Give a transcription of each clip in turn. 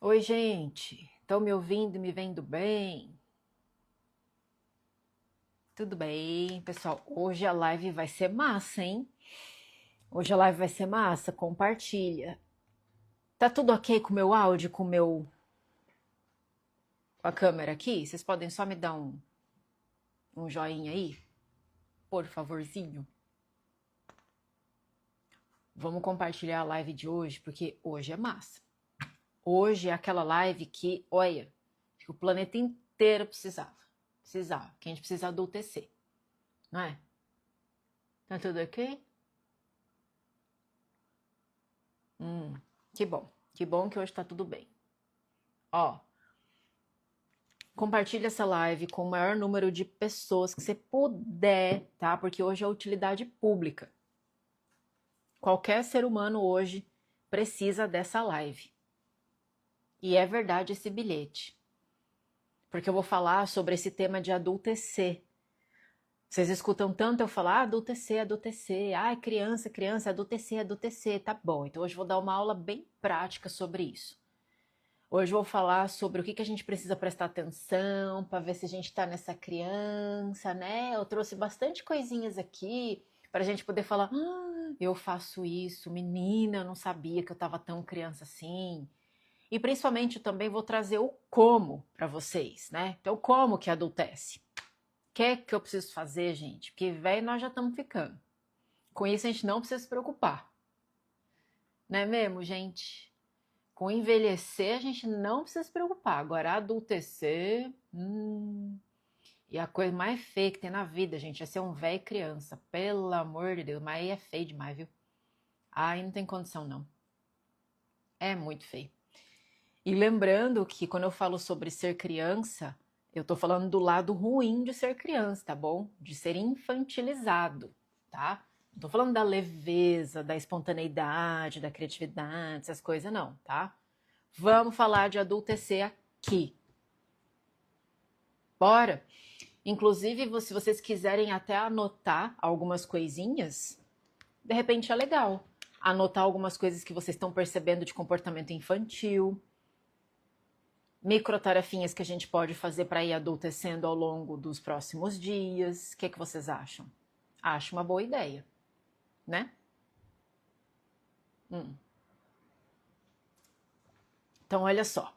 Oi, gente. Estão me ouvindo e me vendo bem? Tudo bem, pessoal? Hoje a live vai ser massa, hein? Hoje a live vai ser massa. Compartilha. Tá tudo ok com o meu áudio, com a câmera aqui? Vocês podem só me dar um joinha aí? Por favorzinho. Vamos compartilhar a live de hoje, porque hoje é massa. Hoje é aquela live que, olha, que o planeta inteiro precisava. Que a gente precisa adultecer, não é? Tá tudo ok? Que bom. Que bom que hoje tá tudo bem. Ó, compartilha essa live com o maior número de pessoas que você puder, tá? Porque hoje é utilidade pública. Qualquer ser humano hoje precisa dessa live. E é verdade esse bilhete. Porque eu vou falar sobre esse tema de adultecer. Vocês escutam tanto eu falar adultecer, adultecer. Ai, criança, criança, adultecer, adultecer. Tá bom, então hoje eu vou dar uma aula bem prática sobre isso. Hoje eu vou falar sobre o que a gente precisa prestar atenção para ver se a gente está nessa criança, né? Eu trouxe bastante coisinhas aqui para a gente poder falar: eu faço isso, menina, eu não sabia que eu estava tão criança assim. E principalmente eu também vou trazer o como para vocês, né? Então, como que adultece? O que é que eu preciso fazer, gente? Porque velho nós já estamos ficando. Com isso a gente não precisa se preocupar. Não é mesmo, gente? Com envelhecer, a gente não precisa se preocupar. Agora, adultecer. E a coisa mais feia que tem na vida, gente, é ser um velho criança. Pelo amor de Deus. Mas aí é feio demais, viu? Aí não tem condição, não. É muito feio. E lembrando que quando eu falo sobre ser criança, eu tô falando do lado ruim de ser criança, tá bom? De ser infantilizado, tá? Não tô falando da leveza, da espontaneidade, da criatividade, essas coisas, não, tá? Vamos falar de adultecer aqui. Bora? Inclusive, se vocês quiserem até anotar algumas coisinhas, de repente é legal. Anotar algumas coisas que vocês estão percebendo de comportamento infantil, microtarefinhas que a gente pode fazer para ir adultecendo ao longo dos próximos dias. O que vocês acham? Acho uma boa ideia, né? Então, olha só.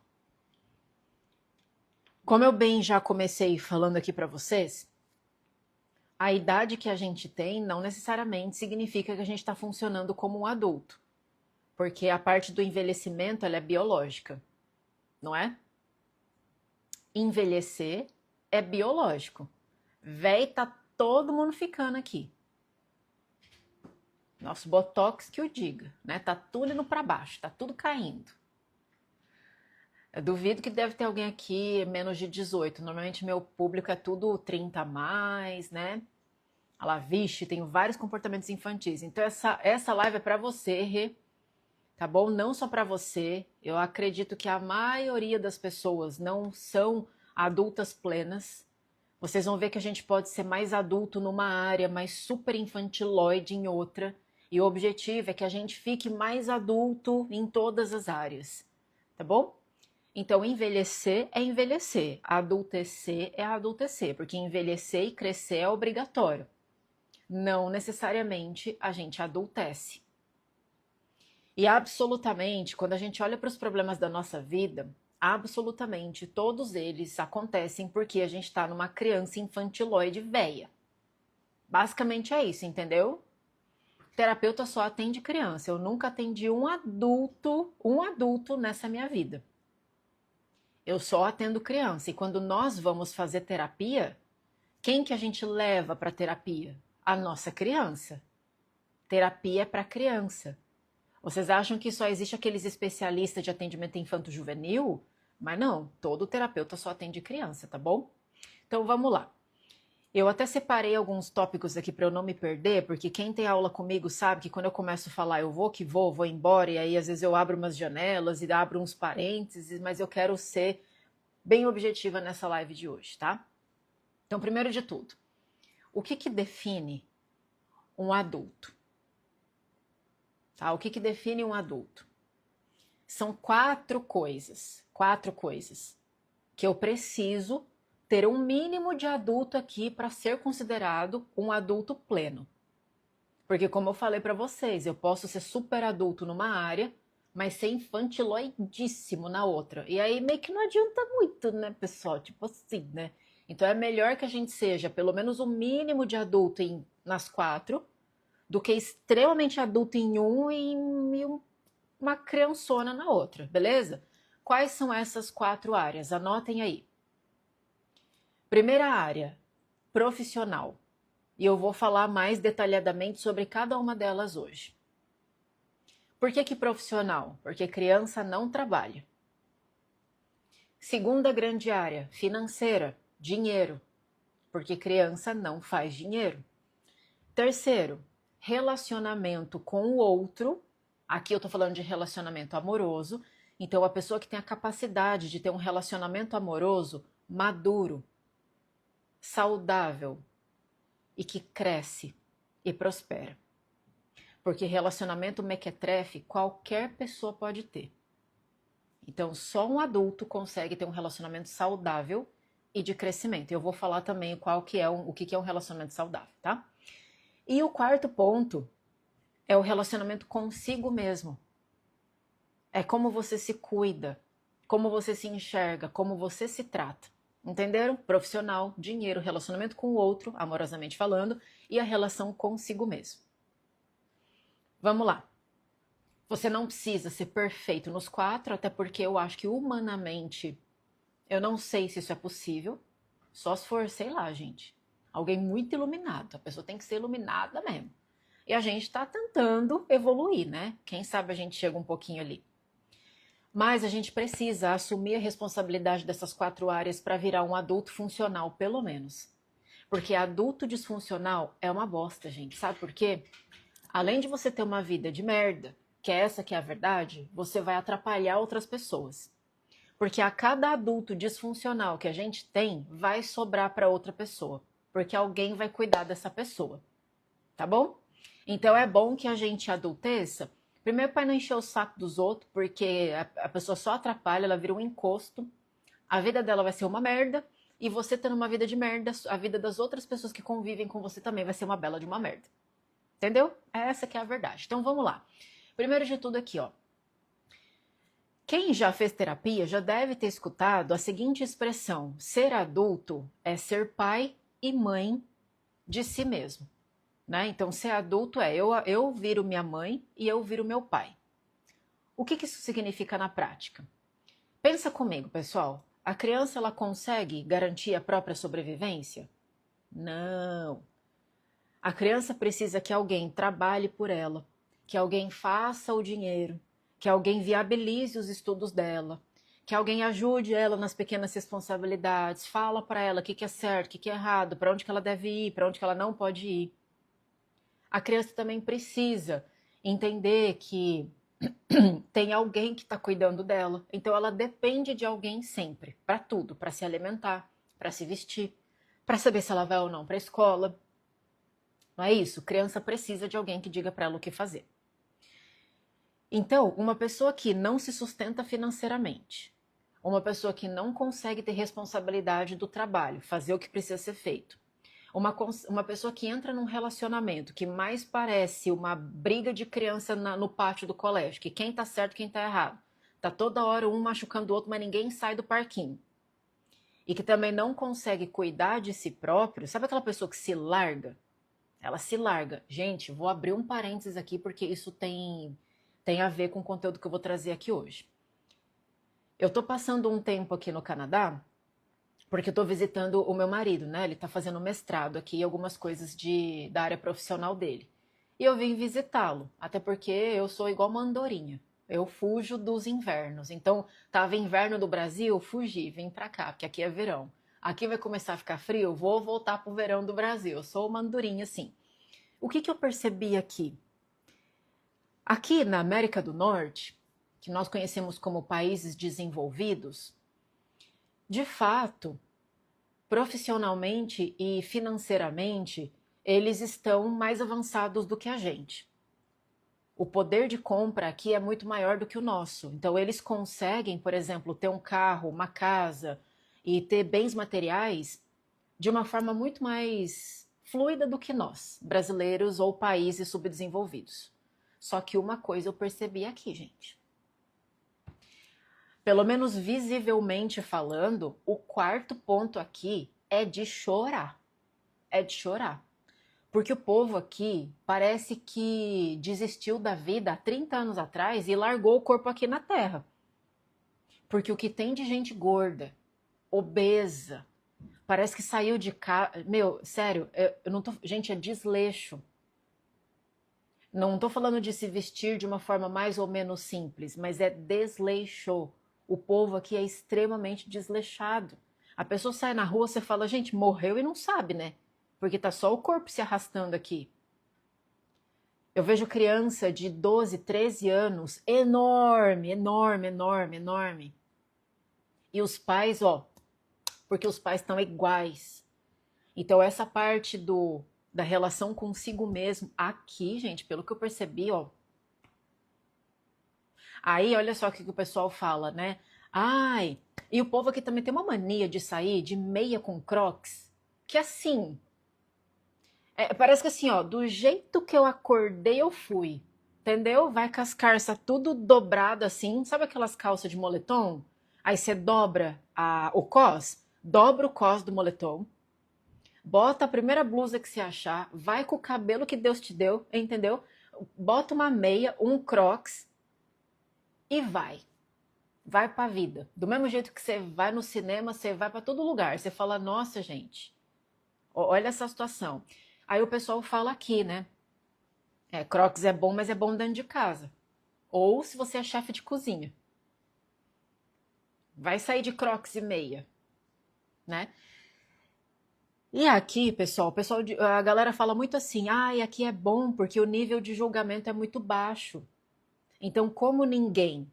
Como eu bem já comecei falando aqui para vocês, a idade que a gente tem não necessariamente significa que a gente está funcionando como um adulto, porque a parte do envelhecimento ela é biológica, não é? Envelhecer é biológico. Véi, tá todo mundo ficando aqui. Nosso botox que o diga, né? Tá tudo indo para baixo, tá tudo caindo. Eu duvido que deve ter alguém aqui menos de 18. Normalmente meu público é tudo 30 a mais, né? Olha lá, vixe, tenho vários comportamentos infantis. Então essa live é para você, Rê, tá bom? Não só para você. Eu acredito que a maioria das pessoas não são adultas plenas. Vocês vão ver que a gente pode ser mais adulto numa área, mais super infantiloide em outra. E o objetivo é que a gente fique mais adulto em todas as áreas, tá bom? Então, envelhecer é envelhecer, adultecer é adultecer, porque envelhecer e crescer é obrigatório. Não necessariamente a gente adultece. E absolutamente, quando a gente olha para os problemas da nossa vida, absolutamente todos eles acontecem porque a gente está numa criança infantiloide velha. Basicamente é isso, entendeu? Terapeuta só atende criança. Eu nunca atendi um adulto nessa minha vida. Eu só atendo criança. E quando nós vamos fazer terapia, quem que a gente leva para terapia? A nossa criança. Terapia é para criança. Vocês acham que só existe aqueles especialistas de atendimento infanto-juvenil? Mas não, todo terapeuta só atende criança, tá bom? Então vamos lá. Eu até separei alguns tópicos aqui para eu não me perder, porque quem tem aula comigo sabe que quando eu começo a falar eu vou que vou embora, e aí às vezes eu abro umas janelas e abro uns parênteses, mas eu quero ser bem objetiva nessa live de hoje, tá? Então, primeiro de tudo, o que define um adulto? Tá? O que define um adulto? São quatro coisas que eu preciso ter um mínimo de adulto aqui para ser considerado um adulto pleno. Porque como eu falei para vocês, eu posso ser super adulto numa área, mas ser infantiloidíssimo na outra. E aí meio que não adianta muito, né, pessoal? Tipo assim, né? Então é melhor que a gente seja pelo menos o mínimo de adulto nas quatro, do que extremamente adulto em um e uma criançona na outra, beleza? Quais são essas quatro áreas? Anotem aí. Primeira área, profissional. E eu vou falar mais detalhadamente sobre cada uma delas hoje. Por que profissional? Porque criança não trabalha. Segunda grande área, financeira, dinheiro. Porque criança não faz dinheiro. Terceiro, relacionamento com o outro. Aqui eu tô falando de relacionamento amoroso. Então, a pessoa que tem a capacidade de ter um relacionamento amoroso maduro, saudável e que cresce e prospera. Porque relacionamento mequetrefe qualquer pessoa pode ter. Então, só um adulto consegue ter um relacionamento saudável e de crescimento. Eu vou falar também o que é um relacionamento saudável, tá? E o quarto ponto é o relacionamento consigo mesmo. É como você se cuida, como você se enxerga, como você se trata. Entenderam? Profissional, dinheiro, relacionamento com o outro, amorosamente falando, e a relação consigo mesmo. Vamos lá. Você não precisa ser perfeito nos quatro, até porque eu acho que humanamente, eu não sei se isso é possível, só se for, sei lá, gente, alguém muito iluminado. A pessoa tem que ser iluminada mesmo. E a gente tá tentando evoluir, né? Quem sabe a gente chega um pouquinho ali. Mas a gente precisa assumir a responsabilidade dessas quatro áreas para virar um adulto funcional, pelo menos. Porque adulto disfuncional é uma bosta, gente. Sabe por quê? Além de você ter uma vida de merda, que é essa que é a verdade, você vai atrapalhar outras pessoas. Porque a cada adulto disfuncional que a gente tem, vai sobrar para outra pessoa. Porque alguém vai cuidar dessa pessoa. Tá bom? Então é bom que a gente adulteça, primeiro para não encher o saco dos outros, porque a pessoa só atrapalha, ela vira um encosto, a vida dela vai ser uma merda, e você tendo uma vida de merda, a vida das outras pessoas que convivem com você também vai ser uma bela de uma merda. Entendeu? Essa que é a verdade. Então vamos lá. Primeiro de tudo aqui, ó. Quem já fez terapia já deve ter escutado a seguinte expressão: ser adulto é ser pai e mãe de si mesmo. Né? Então, ser adulto é eu viro minha mãe e eu viro meu pai. O que isso significa na prática? Pensa comigo, pessoal. A criança ela consegue garantir a própria sobrevivência? Não. A criança precisa que alguém trabalhe por ela, que alguém faça o dinheiro, que alguém viabilize os estudos dela, que alguém ajude ela nas pequenas responsabilidades, fala para ela o que é certo, o que é errado, para onde que ela deve ir, para onde que ela não pode ir. A criança também precisa entender que tem alguém que está cuidando dela. Então ela depende de alguém sempre, para tudo, para se alimentar, para se vestir, para saber se ela vai ou não para a escola. Não é isso? Criança precisa de alguém que diga para ela o que fazer. Então, uma pessoa que não se sustenta financeiramente, uma pessoa que não consegue ter responsabilidade do trabalho, fazer o que precisa ser feito, uma pessoa que entra num relacionamento que mais parece uma briga de criança no pátio do colégio, que quem tá certo, quem tá errado. Tá toda hora um machucando o outro, mas ninguém sai do parquinho. E que também não consegue cuidar de si próprio. Sabe aquela pessoa que se larga? Ela se larga. Gente, vou abrir um parênteses aqui porque isso tem a ver com o conteúdo que eu vou trazer aqui hoje. Eu tô passando um tempo aqui no Canadá porque eu tô visitando o meu marido, né? Ele tá fazendo mestrado aqui e algumas coisas da área profissional dele. E eu vim visitá-lo, até porque eu sou igual uma andorinha. Eu fujo dos invernos. Então, tava inverno do Brasil, fugi, vim pra cá, porque aqui é verão. Aqui vai começar a ficar frio, vou voltar pro verão do Brasil. Eu sou uma andorinha, assim. O que eu percebi aqui? Aqui na América do Norte, que nós conhecemos como países desenvolvidos, de fato, profissionalmente e financeiramente, eles estão mais avançados do que a gente. O poder de compra aqui é muito maior do que o nosso. Então, eles conseguem, por exemplo, ter um carro, uma casa e ter bens materiais de uma forma muito mais fluida do que nós, brasileiros ou países subdesenvolvidos. Só que uma coisa eu percebi aqui, gente. Pelo menos visivelmente falando, o quarto ponto aqui é de chorar. É de chorar. Porque o povo aqui parece que desistiu da vida há 30 anos atrás e largou o corpo aqui na terra. Porque o que tem de gente gorda, obesa, parece que saiu de casa. Meu, sério, eu não tô. Gente, é desleixo. Não tô falando de se vestir de uma forma mais ou menos simples, mas é desleixo. O povo aqui é extremamente desleixado. A pessoa sai na rua, você fala, gente, morreu e não sabe, né? Porque tá só o corpo se arrastando aqui. Eu vejo criança de 12, 13 anos, enorme, enorme, enorme, enorme. E os pais, ó, porque os pais estão iguais. Então essa parte da relação consigo mesmo aqui, gente, pelo que eu percebi, ó. Aí, olha só o que o pessoal fala, né? Ai, e o povo aqui também tem uma mania de sair de meia com crocs, que assim, parece que assim, ó, do jeito que eu acordei, eu fui. Entendeu? Vai com as calças tudo dobrado assim. Sabe aquelas calças de moletom? Aí você dobra o cós, dobra o cós do moletom, bota a primeira blusa que você achar, vai com o cabelo que Deus te deu, entendeu? Bota uma meia, um crocs e vai. Vai pra vida. Do mesmo jeito que você vai no cinema, você vai pra todo lugar. Você fala, nossa, gente, olha essa situação. Aí o pessoal fala aqui, né? Crocs é bom, mas é bom dentro de casa. Ou se você é chefe de cozinha. Vai sair de Crocs e meia, né? E aqui, pessoal, a galera fala muito assim, aqui é bom porque o nível de julgamento é muito baixo. Então, como ninguém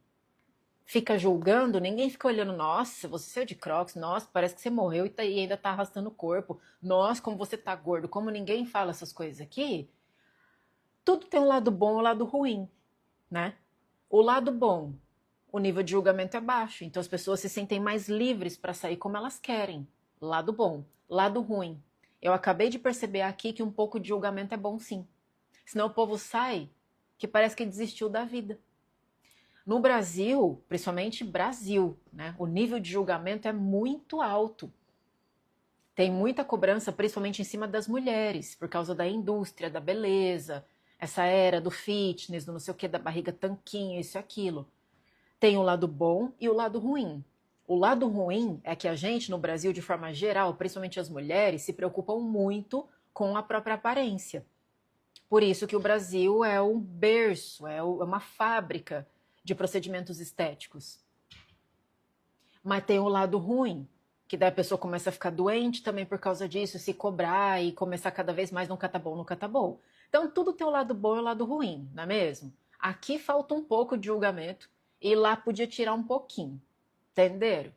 fica julgando, ninguém fica olhando, nossa, você saiu de Crocs, nossa, parece que você morreu e ainda tá arrastando o corpo, nossa, como você tá gordo. Como ninguém fala essas coisas aqui, tudo tem um lado bom e um lado ruim, né? O lado bom, o nível de julgamento é baixo, então as pessoas se sentem mais livres para sair como elas querem. Lado bom. Lado ruim. Eu acabei de perceber aqui que um pouco de julgamento é bom sim. Senão o povo sai que parece que desistiu da vida. No Brasil, principalmente Brasil, né, o nível de julgamento é muito alto. Tem muita cobrança, principalmente em cima das mulheres, por causa da indústria, da beleza, essa era do fitness, do não sei o que, da barriga tanquinho, isso e aquilo. Tem o lado bom e o lado ruim. O lado ruim é que a gente, no Brasil, de forma geral, principalmente as mulheres, se preocupam muito com a própria aparência. Por isso que o Brasil é um berço, é uma fábrica de procedimentos estéticos. Mas tem o lado ruim, que daí a pessoa começa a ficar doente também por causa disso, se cobrar e começar cada vez mais nunca tá bom, nunca tá bom. Então tudo tem o lado bom e o lado ruim, não é mesmo? Aqui falta um pouco de julgamento e lá podia tirar um pouquinho, entenderam?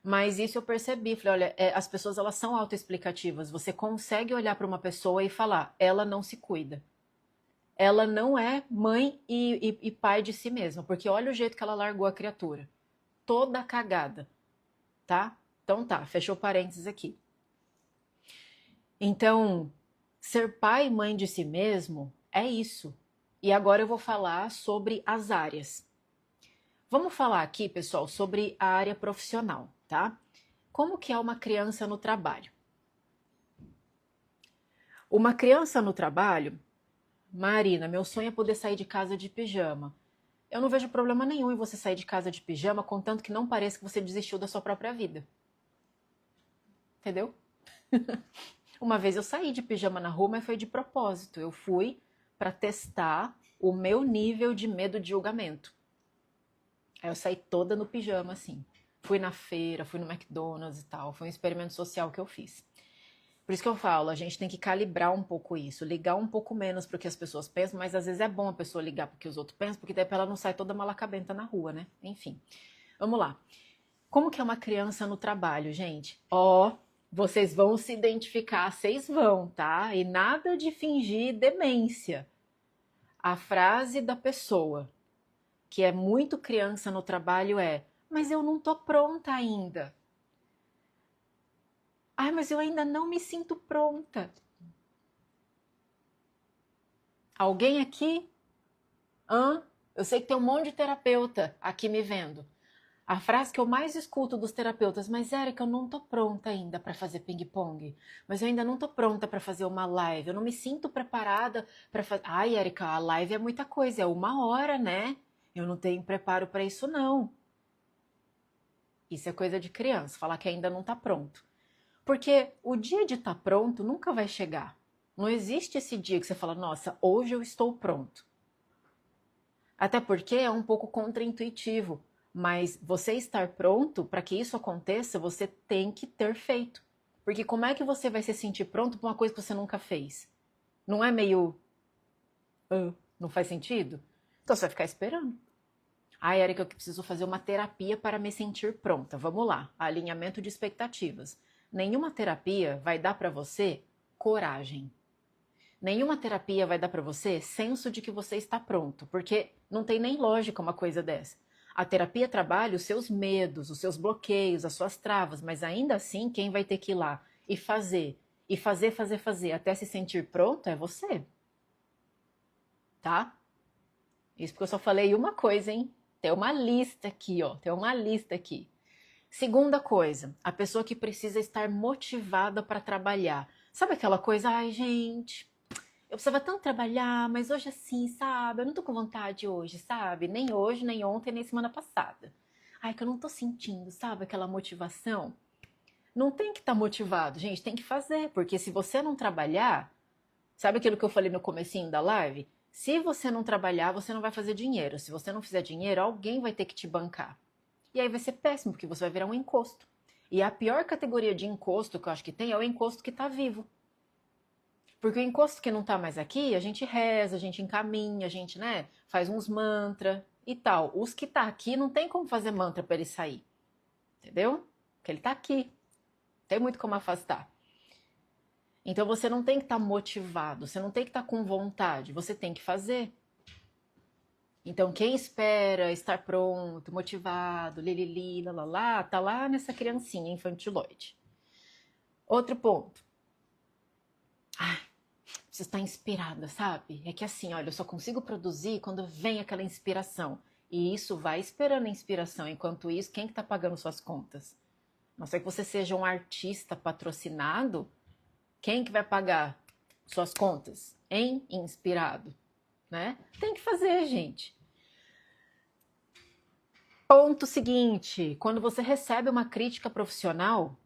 Mas isso eu percebi, falei, olha, as pessoas elas são autoexplicativas, você consegue olhar para uma pessoa e falar, ela não se cuida. Ela não é mãe e pai de si mesma, porque olha o jeito que ela largou a criatura. Toda cagada, tá? Então tá, fechou parênteses aqui. Então, ser pai e mãe de si mesmo é isso. E agora eu vou falar sobre as áreas. Vamos falar aqui, pessoal, sobre a área profissional, tá? Como que é uma criança no trabalho? Uma criança no trabalho, Marina, meu sonho é poder sair de casa de pijama. Eu não vejo problema nenhum em você sair de casa de pijama, contanto que não pareça que você desistiu da sua própria vida. Entendeu? Uma vez eu saí de pijama na rua, mas foi de propósito. Eu fui para testar o meu nível de medo de julgamento. Aí eu saí toda no pijama, assim. Fui na feira, fui no McDonald's e tal. Foi um experimento social que eu fiz. Por isso que eu falo, a gente tem que calibrar um pouco isso, ligar um pouco menos para o que as pessoas pensam, mas às vezes é bom a pessoa ligar para o que os outros pensam, porque daí ela não sai toda malacabenta na rua, né? Enfim, vamos lá. Como que é uma criança no trabalho, gente? Vocês vão se identificar, vocês vão, tá? E nada de fingir demência. A frase da pessoa que é muito criança no trabalho é: mas eu não tô pronta ainda. Ai, mas eu ainda não me sinto pronta. Alguém aqui? Hã? Eu sei que tem um monte de terapeuta aqui me vendo. A frase que eu mais escuto dos terapeutas: mas Érica, eu não tô pronta ainda para fazer ping-pong. Mas eu ainda não tô pronta para fazer uma live. Eu não me sinto preparada para fazer. Ai, Érica, a live é muita coisa, é 1 hora, né? Eu não tenho preparo para isso, não. Isso é coisa de criança, falar que ainda não tá pronto. Porque o dia de estar pronto nunca vai chegar. Não existe esse dia que você fala: nossa, hoje eu estou pronto. Até porque é um pouco contraintuitivo. Mas você estar pronto, para que isso aconteça, você tem que ter feito. Porque como é que você vai se sentir pronto para uma coisa que você nunca fez? Não é meio. Não faz sentido? Então você vai ficar esperando. Ah, Erika, eu preciso fazer uma terapia para me sentir pronta. Vamos lá. Alinhamento de expectativas. Nenhuma terapia vai dar para você coragem. Nenhuma terapia vai dar para você senso de que você está pronto, porque não tem nem lógica uma coisa dessa. A terapia trabalha os seus medos, os seus bloqueios, as suas travas, mas ainda assim quem vai ter que ir lá e fazer, até se sentir pronto é você. Tá? Isso porque eu só falei uma coisa, hein? Tem uma lista aqui, ó. Tem uma lista aqui. Segunda coisa, a pessoa que precisa estar motivada para trabalhar. Sabe aquela coisa, ai, gente, eu precisava tanto trabalhar, mas hoje assim, sabe? Eu não tô com vontade hoje, sabe? Nem hoje, nem ontem, nem semana passada. Ai, que eu não tô sentindo, sabe? Aquela motivação. Não tem que estar motivado, gente, tem que fazer, porque se você não trabalhar, sabe aquilo que eu falei no comecinho da live? Se você não trabalhar, você não vai fazer dinheiro. Se você não fizer dinheiro, alguém vai ter que te bancar. E aí vai ser péssimo, porque você vai virar um encosto. E a pior categoria de encosto que eu acho que tem é o encosto que tá vivo. Porque o encosto que não tá mais aqui, a gente reza, a gente encaminha, a gente, né, faz uns mantra e tal. Os que tá aqui não tem como fazer mantra para ele sair. Entendeu? Porque ele tá aqui. Tem muito como afastar. Então você não tem que estar motivado, você não tem que estar com vontade, você tem que fazer. Então quem espera estar pronto, motivado, lilili, lalala, tá lá nessa criancinha infantiloide. Outro ponto. Preciso estar inspirada, sabe? É que assim, olha, eu só consigo produzir quando vem aquela inspiração. E isso vai esperando a inspiração. Enquanto isso, quem que tá pagando suas contas? A não ser que você seja um artista patrocinado, quem que vai pagar suas contas? Em inspirado, né? Tem que fazer, gente. Ponto seguinte, quando você recebe uma crítica profissional,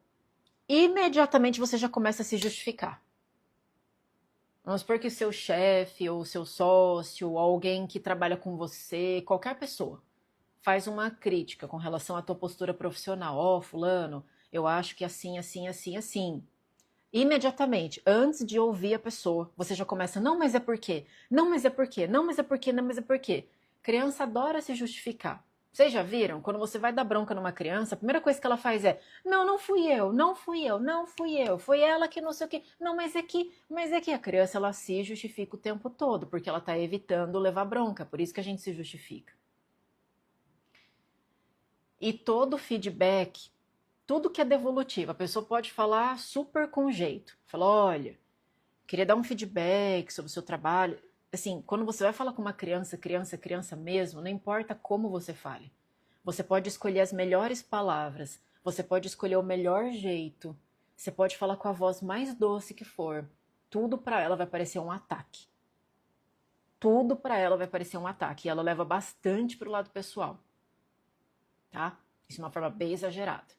imediatamente você já começa a se justificar. Vamos supor que o seu chefe, ou o seu sócio, ou alguém que trabalha com você, qualquer pessoa, faz uma crítica com relação à tua postura profissional. Ó, fulano, eu acho que assim, assim, assim, assim. Imediatamente, antes de ouvir a pessoa, você já começa: não, mas é por quê? Não, mas é por quê? Não, mas é por quê? Não, mas é por quê? Criança adora se justificar. Vocês já viram? Quando você vai dar bronca numa criança, a primeira coisa que ela faz é: não, não fui eu, não fui eu, não fui eu, foi ela que não sei o quê. Não, mas é que a criança ela se justifica o tempo todo, porque ela está evitando levar bronca, por isso que a gente se justifica. E todo feedback, tudo que é devolutivo, a pessoa pode falar super com jeito. Fala: olha, queria dar um feedback sobre o seu trabalho. Assim, quando você vai falar com uma criança, criança mesmo, não importa como você fale. Você pode escolher as melhores palavras, você pode escolher o melhor jeito, você pode falar com a voz mais doce que for. Tudo para ela vai parecer um ataque. Tudo para ela vai parecer um ataque. E ela leva bastante pro lado pessoal. Tá? Isso é uma forma bem exagerada.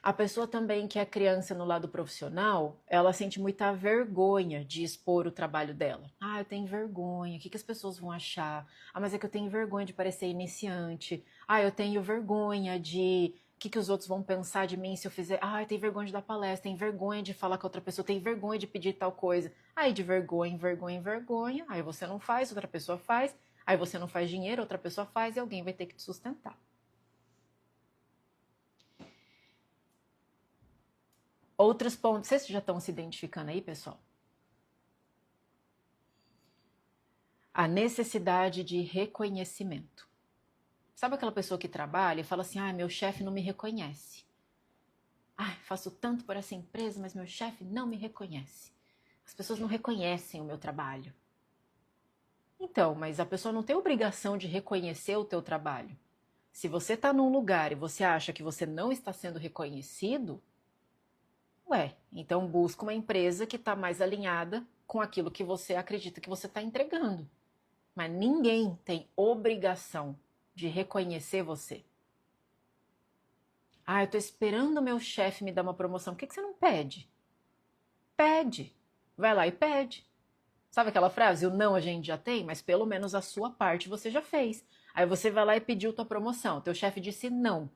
A pessoa também que é criança no lado profissional, ela sente muita vergonha de expor o trabalho dela. Ah, eu tenho vergonha, o que as pessoas vão achar? Ah, mas é que eu tenho vergonha de parecer iniciante. Ah, eu tenho vergonha de... O que os outros vão pensar de mim se eu fizer... Ah, eu tenho vergonha de dar palestra, tenho vergonha de falar com outra pessoa, tenho vergonha de pedir tal coisa. Aí de vergonha, vergonha, aí você não faz, outra pessoa faz. Aí você não faz dinheiro, outra pessoa faz e alguém vai ter que te sustentar. Outros pontos, vocês já estão se identificando aí, pessoal? A necessidade de reconhecimento. Sabe aquela pessoa que trabalha e fala assim, meu chefe não me reconhece. Faço tanto por essa empresa, mas meu chefe não me reconhece. As pessoas não reconhecem o meu trabalho. Então, mas a pessoa não tem obrigação de reconhecer o teu trabalho. Se você está num lugar e você acha que você não está sendo reconhecido, então busca uma empresa que está mais alinhada com aquilo que você acredita que você está entregando. Mas ninguém tem obrigação de reconhecer você. Eu estou esperando o meu chefe me dar uma promoção. Por que você não pede? Pede. Vai lá e pede. Sabe aquela frase? O não a gente já tem, mas pelo menos a sua parte você já fez. Aí você vai lá e pediu tua promoção. Teu chefe disse não.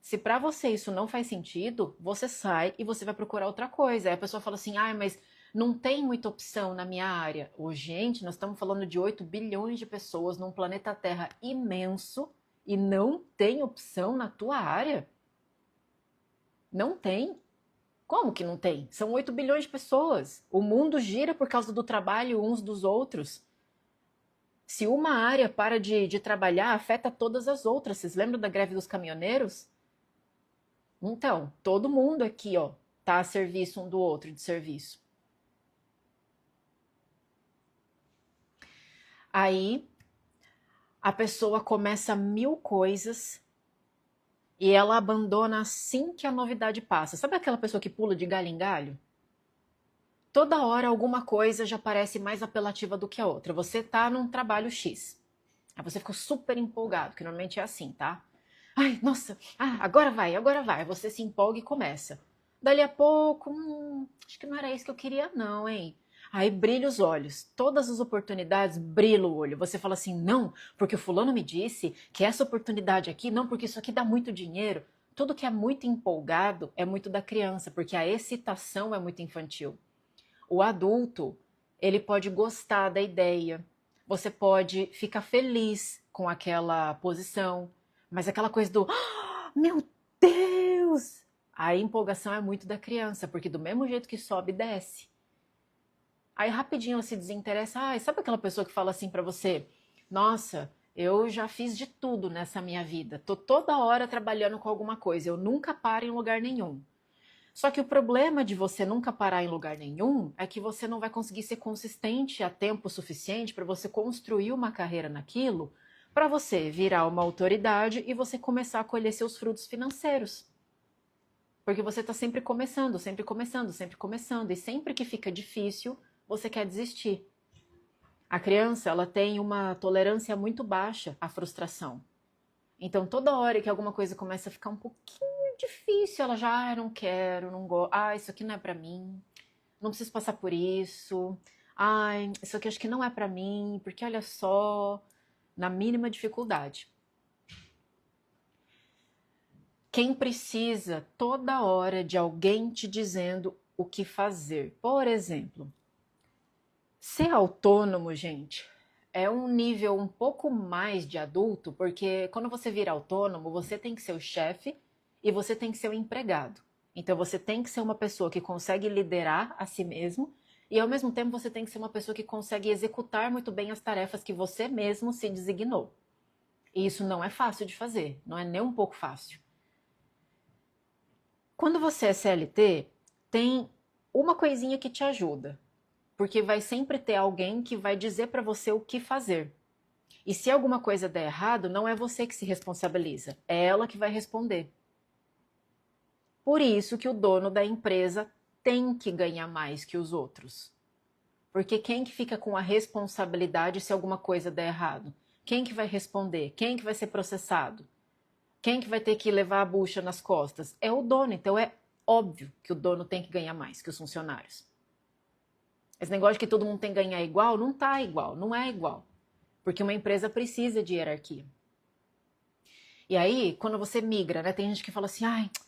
Se para você isso não faz sentido, você sai e você vai procurar outra coisa. Aí a pessoa fala assim, mas não tem muita opção na minha área. Gente, nós estamos falando de 8 bilhões de pessoas num planeta Terra imenso e não tem opção na tua área? Não tem. Como que não tem? São 8 bilhões de pessoas. O mundo gira por causa do trabalho uns dos outros. Se uma área para de trabalhar, afeta todas as outras. Vocês lembram da greve dos caminhoneiros? Então, todo mundo aqui, tá a serviço um do outro de serviço. Aí, a pessoa começa 1000 coisas e ela abandona assim que a novidade passa. Sabe aquela pessoa que pula de galho em galho? Toda hora alguma coisa já parece mais apelativa do que a outra. Você tá num trabalho X. Aí você ficou super empolgado, que normalmente é assim, tá? Nossa, agora vai. Aí você se empolga e começa. Dali a pouco, acho que não era isso que eu queria não, hein? Aí brilha os olhos. Todas as oportunidades brilha o olho. Você fala assim, não, porque o fulano me disse que essa oportunidade aqui, não, porque isso aqui dá muito dinheiro. Tudo que é muito empolgado é muito da criança, porque a excitação é muito infantil. O adulto, ele pode gostar da ideia, você pode ficar feliz com aquela posição, mas aquela coisa do meu Deus! A empolgação é muito da criança, porque do mesmo jeito que sobe, desce. Aí rapidinho ela se desinteressa. Sabe aquela pessoa que fala assim pra você, nossa, eu já fiz de tudo nessa minha vida, tô toda hora trabalhando com alguma coisa, eu nunca paro em lugar nenhum. Só que o problema de você nunca parar em lugar nenhum é que você não vai conseguir ser consistente a tempo suficiente para você construir uma carreira naquilo, para você virar uma autoridade e você começar a colher seus frutos financeiros. Porque você está sempre começando, sempre começando, sempre começando, e sempre que fica difícil, você quer desistir. A criança, ela tem uma tolerância muito baixa à frustração. Então, toda hora que alguma coisa começa a ficar um pouquinho difícil, ela já, não quero, não gosto, isso aqui não é pra mim, não preciso passar por isso, isso aqui acho que não é pra mim, porque olha só, na mínima dificuldade. Quem precisa toda hora de alguém te dizendo o que fazer? Por exemplo, ser autônomo, gente, é um nível um pouco mais de adulto, porque quando você vira autônomo, você tem que ser o chefe e você tem que ser o empregado. Então você tem que ser uma pessoa que consegue liderar a si mesmo e ao mesmo tempo você tem que ser uma pessoa que consegue executar muito bem as tarefas que você mesmo se designou. E isso não é fácil de fazer, não é nem um pouco fácil. Quando você é CLT, tem uma coisinha que te ajuda, porque vai sempre ter alguém que vai dizer para você o que fazer. E se alguma coisa der errado, não é você que se responsabiliza, é ela que vai responder. Por isso que o dono da empresa tem que ganhar mais que os outros. Porque quem que fica com a responsabilidade se alguma coisa der errado? Quem que vai responder? Quem que vai ser processado? Quem que vai ter que levar a bucha nas costas? É o dono, então é óbvio que o dono tem que ganhar mais que os funcionários. Esse negócio de que todo mundo tem que ganhar igual, não tá igual, não é igual. Porque uma empresa precisa de hierarquia. E aí, quando você migra, né, tem gente que fala assim,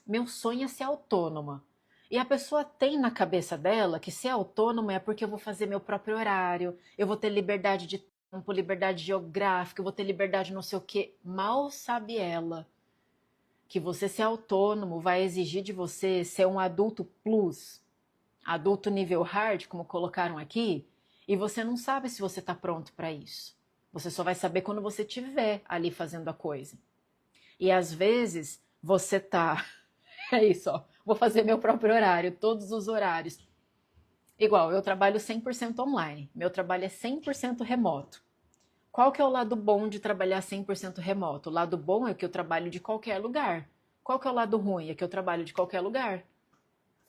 meu sonho é ser autônoma. E a pessoa tem na cabeça dela que ser autônoma é porque eu vou fazer meu próprio horário, eu vou ter liberdade de tempo, liberdade geográfica, eu vou ter liberdade não sei o quê. Mal sabe ela que você ser autônomo vai exigir de você ser um adulto plus, adulto nível hard, como colocaram aqui, E você não sabe se você está pronto para isso. Você só vai saber quando você estiver ali fazendo a coisa. E às vezes você tá... É isso, ó. Vou fazer meu próprio horário, todos os horários. Igual, eu trabalho 100% online. Meu trabalho é 100% remoto. Qual que é o lado bom de trabalhar 100% remoto? O lado bom é que eu trabalho de qualquer lugar. Qual que é o lado ruim? É que eu trabalho de qualquer lugar.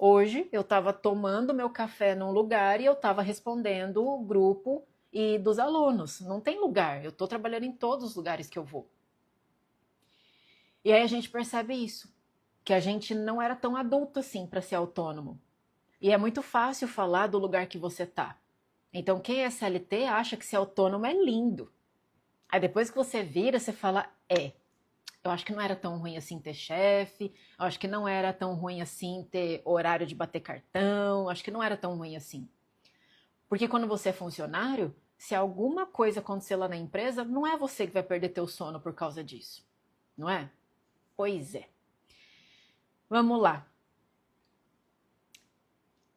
Hoje eu estava tomando meu café num lugar e eu estava respondendo o grupo e dos alunos. Não tem lugar, eu estou trabalhando em todos os lugares que eu vou. E aí a gente percebe isso, que a gente não era tão adulto assim para ser autônomo. E é muito fácil falar do lugar que você tá. Então quem é CLT acha que ser autônomo é lindo. Aí depois que você vira, você fala, eu acho que não era tão ruim assim ter chefe, eu acho que não era tão ruim assim ter horário de bater cartão, acho que não era tão ruim assim. Porque quando você é funcionário, se alguma coisa acontecer lá na empresa, não é você que vai perder teu sono por causa disso, não é? Pois é. Vamos lá.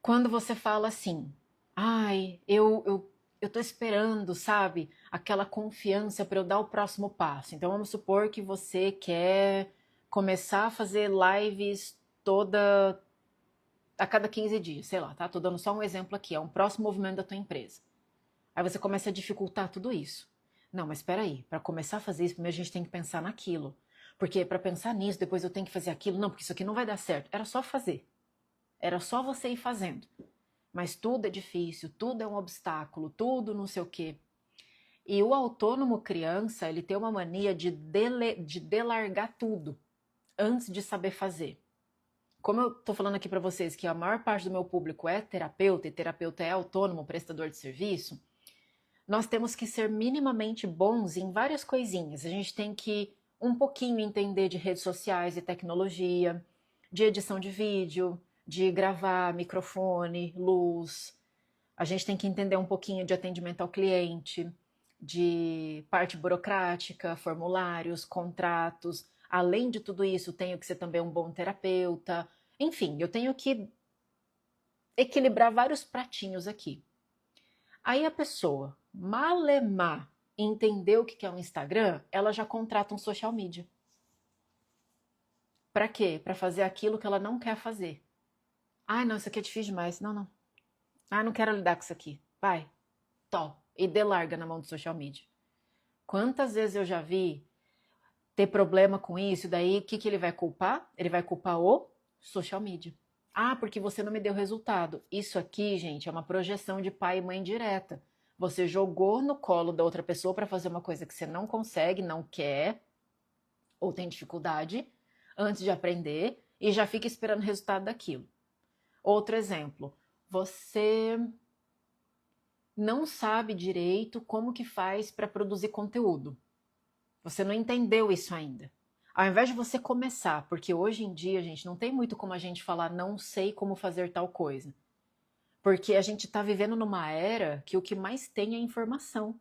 Quando você fala assim, ai, eu tô esperando, sabe, aquela confiança para eu dar o próximo passo. Então vamos supor que você quer começar a fazer lives a cada 15 dias, sei lá, tá? Tô dando só um exemplo aqui, é um próximo movimento da tua empresa. Aí você começa a dificultar tudo isso. Não, mas espera aí, para começar a fazer isso, primeiro a gente tem que pensar naquilo. Porque para pensar nisso, depois eu tenho que fazer aquilo. Não, porque isso aqui não vai dar certo. Era só fazer. Era só você ir fazendo. Mas tudo é difícil, tudo é um obstáculo, tudo não sei o quê. E o autônomo criança, ele tem uma mania de delargar tudo antes de saber fazer. Como eu tô falando aqui para vocês que a maior parte do meu público é terapeuta, e terapeuta é autônomo, prestador de serviço, nós temos que ser minimamente bons em várias coisinhas. A gente tem que um pouquinho entender de redes sociais e tecnologia, de edição de vídeo, de gravar microfone, luz. A gente tem que entender um pouquinho de atendimento ao cliente, de parte burocrática, formulários, contratos. Além de tudo isso, tenho que ser também um bom terapeuta. Enfim, eu tenho que equilibrar vários pratinhos aqui. Aí a pessoa, malemar, entender o que é um Instagram, ela já contrata um social media. Para quê? Para fazer aquilo que ela não quer fazer. Ai, não, isso aqui é difícil demais. Não, não. Ah, não quero lidar com isso aqui. Vai, top. E delarga na mão do social media. Quantas vezes eu já vi ter problema com isso, daí o que ele vai culpar? Ele vai culpar o social media. Ah, porque você não me deu resultado. Isso aqui, gente, é uma projeção de pai e mãe direta. Você jogou no colo da outra pessoa para fazer uma coisa que você não consegue, não quer, ou tem dificuldade, antes de aprender, e já fica esperando o resultado daquilo. Outro exemplo, você não sabe direito como que faz para produzir conteúdo. Você não entendeu isso ainda. Ao invés de você começar, porque hoje em dia, gente, não tem muito como a gente falar não sei como fazer tal coisa. Porque a gente está vivendo numa era que o que mais tem é informação.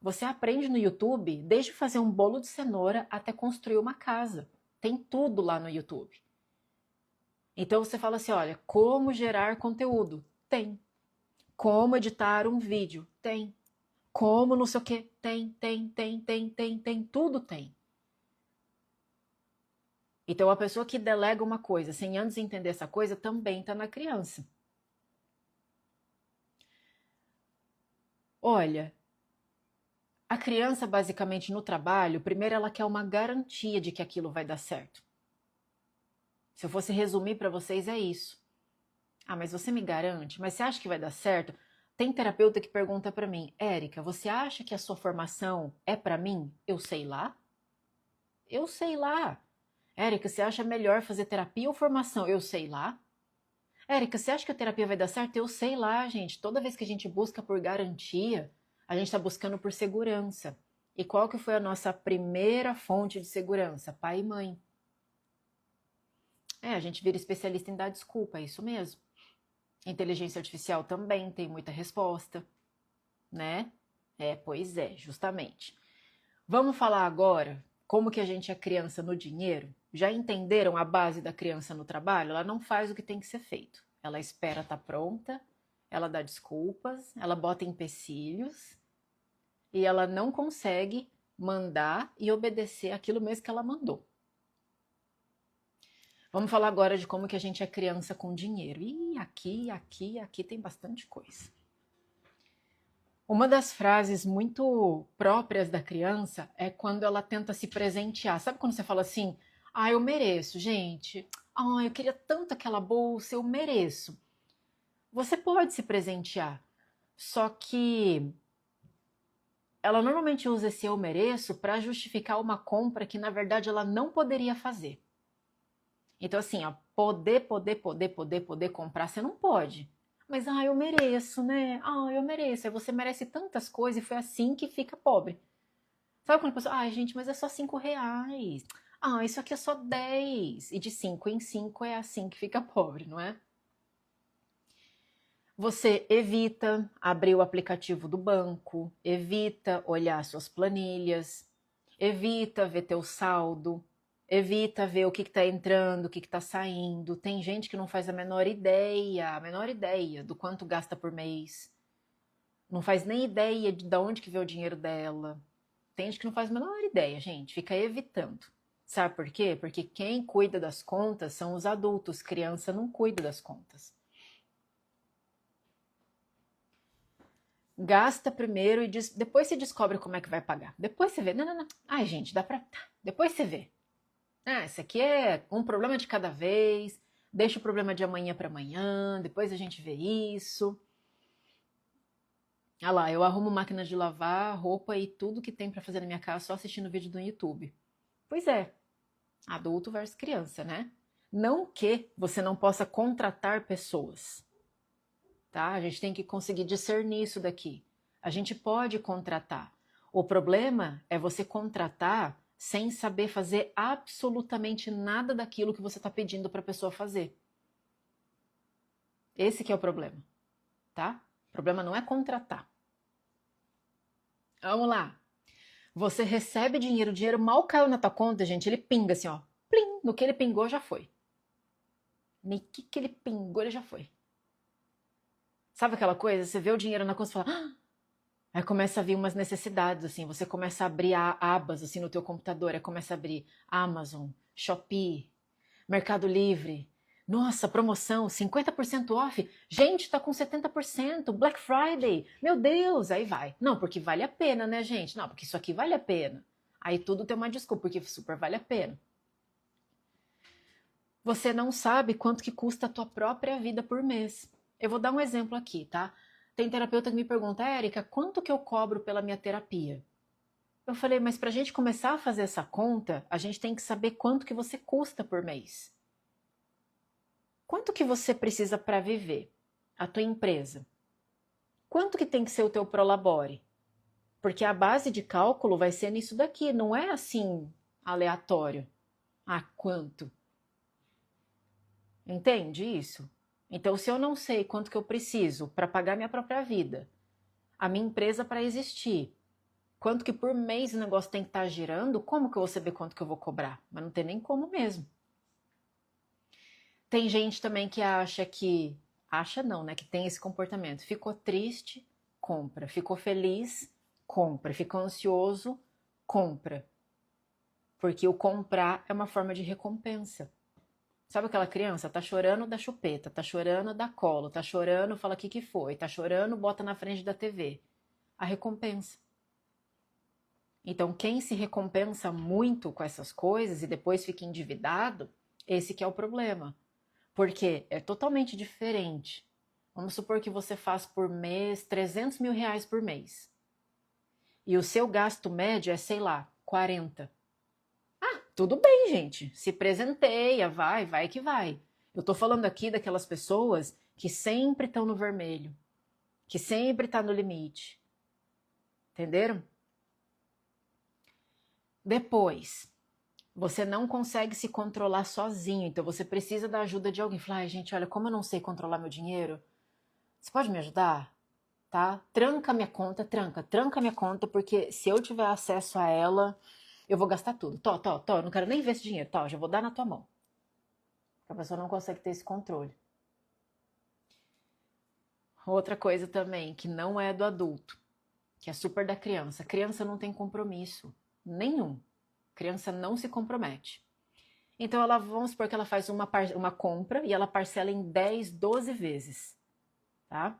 Você aprende no YouTube desde fazer um bolo de cenoura até construir uma casa. Tem tudo lá no YouTube. Então você fala assim, olha, como gerar conteúdo? Tem. Como editar um vídeo? Tem. Como não sei o quê? Tem. Tudo tem. Então a pessoa que delega uma coisa sem antes entender essa coisa também está na criança. Olha, a criança basicamente no trabalho, primeiro ela quer uma garantia de que aquilo vai dar certo. Se eu fosse resumir para vocês é isso. Ah, mas você me garante? Mas você acha que vai dar certo? Tem terapeuta que pergunta para mim, Érica, você acha que a sua formação é para mim? Eu sei lá? Eu sei lá. Érica, você acha melhor fazer terapia ou formação? Eu sei lá. Érica, você acha que a terapia vai dar certo? Eu sei lá, gente. Toda vez que a gente busca por garantia, a gente está buscando por segurança. E qual que foi a nossa primeira fonte de segurança? Pai e mãe. A gente vira especialista em dar desculpa, é isso mesmo. Inteligência artificial também tem muita resposta, né? Pois é, justamente. Vamos falar agora como que a gente é criança no dinheiro? Já entenderam a base da criança no trabalho? Ela não faz o que tem que ser feito. Ela espera estar pronta ela dá desculpas, ela bota empecilhos e ela não consegue mandar e obedecer aquilo mesmo que ela mandou. Vamos falar agora de como que a gente é criança com dinheiro. E aqui tem bastante coisa. Uma das frases muito próprias da criança é quando ela tenta se presentear. Sabe quando você fala assim, eu mereço, gente. Eu queria tanto aquela bolsa, eu mereço. Você pode se presentear, só que ela normalmente usa esse eu mereço para justificar uma compra que na verdade ela não poderia fazer. Então assim, poder comprar, você não pode. Mas, eu mereço, né? Eu mereço. Aí você merece tantas coisas e foi assim que fica pobre. Sabe quando a pessoa, gente, mas é só R$ 5. Isso aqui é só 10. E de 5 em 5 é assim que fica pobre, não é? Você evita abrir o aplicativo do banco, evita olhar suas planilhas, evita ver teu saldo, evita ver o que está entrando, o que está saindo. Tem gente que não faz a menor ideia do quanto gasta por mês. Não faz nem ideia de onde que vê o dinheiro dela. Tem gente que não faz a menor ideia, gente. Fica evitando. Sabe por quê? Porque quem cuida das contas são os adultos. Criança não cuida das contas. Gasta primeiro e depois você descobre como é que vai pagar. Depois você vê. Não. Gente, dá pra... Depois você vê. Esse aqui é um problema de cada vez. Deixa o problema de amanhã para amanhã. Depois a gente vê isso. Lá, eu arrumo máquina de lavar, roupa e tudo que tem para fazer na minha casa só assistindo vídeo do YouTube. Pois é, adulto versus criança, né? Não que você não possa contratar pessoas, tá? A gente tem que conseguir discernir isso daqui. A gente pode contratar. O problema é você contratar sem saber fazer absolutamente nada daquilo que você está pedindo para a pessoa fazer. Esse que é o problema, tá? O problema não é contratar. Vamos lá. Você recebe dinheiro, o dinheiro mal caiu na tua conta, gente, ele pinga assim, ó. Plim, no que ele pingou já foi. No que ele pingou ele já foi. Sabe aquela coisa? Você vê o dinheiro na conta e fala... Aí começa a vir umas necessidades, assim, você começa a abrir abas, assim, no teu computador, aí começa a abrir Amazon, Shopee, Mercado Livre. Nossa, promoção, 50% off. Gente, tá com 70%, Black Friday. Meu Deus, aí vai. Não, porque vale a pena, né, gente? Não, porque isso aqui vale a pena. Aí tudo tem uma desculpa, porque super vale a pena. Você não sabe quanto que custa a tua própria vida por mês. Eu vou dar um exemplo aqui, tá? Tem terapeuta que me pergunta, Érica, quanto que eu cobro pela minha terapia? Eu falei, mas pra gente começar a fazer essa conta, a gente tem que saber quanto que você custa por mês. Quanto que você precisa para viver? A tua empresa. Quanto que tem que ser o teu prolabore? Porque a base de cálculo vai ser nisso daqui, não é assim aleatório. Quanto? Entende isso? Então, se eu não sei quanto que eu preciso para pagar minha própria vida, a minha empresa para existir, quanto que por mês o negócio tem que estar girando, como que eu vou saber quanto que eu vou cobrar? Mas não tem nem como mesmo. Tem gente também que acha que... Acha não, né? Que tem esse comportamento. Ficou triste, compra. Ficou feliz, compra. Ficou ansioso, compra. Porque o comprar é uma forma de recompensa. Sabe aquela criança? Tá chorando, dá chupeta. Tá chorando, dá colo. Tá chorando, fala o que foi. Tá chorando, bota na frente da TV. A recompensa. Então, quem se recompensa muito com essas coisas e depois fica endividado, esse que é o problema. Porque é totalmente diferente. Vamos supor que você faz por mês 300 mil reais por mês. E o seu gasto médio é, sei lá, 40. Tudo bem, gente. Se presenteia, vai que vai. Eu tô falando aqui daquelas pessoas que sempre estão no vermelho. Que sempre tá no limite. Entenderam? Depois, você não consegue se controlar sozinho, então você precisa da ajuda de alguém. Fala, gente, olha, como eu não sei controlar meu dinheiro, você pode me ajudar? Tá? Tranca minha conta, tranca minha conta, porque se eu tiver acesso a ela, eu vou gastar tudo. Eu não quero nem ver esse dinheiro, já vou dar na tua mão. Porque a pessoa não consegue ter esse controle. outra coisa também, que não é do adulto, que é super da criança. A criança não tem compromisso nenhum. A criança não se compromete. Então, vamos supor que ela faz uma compra e ela parcela em 10, 12 vezes, tá?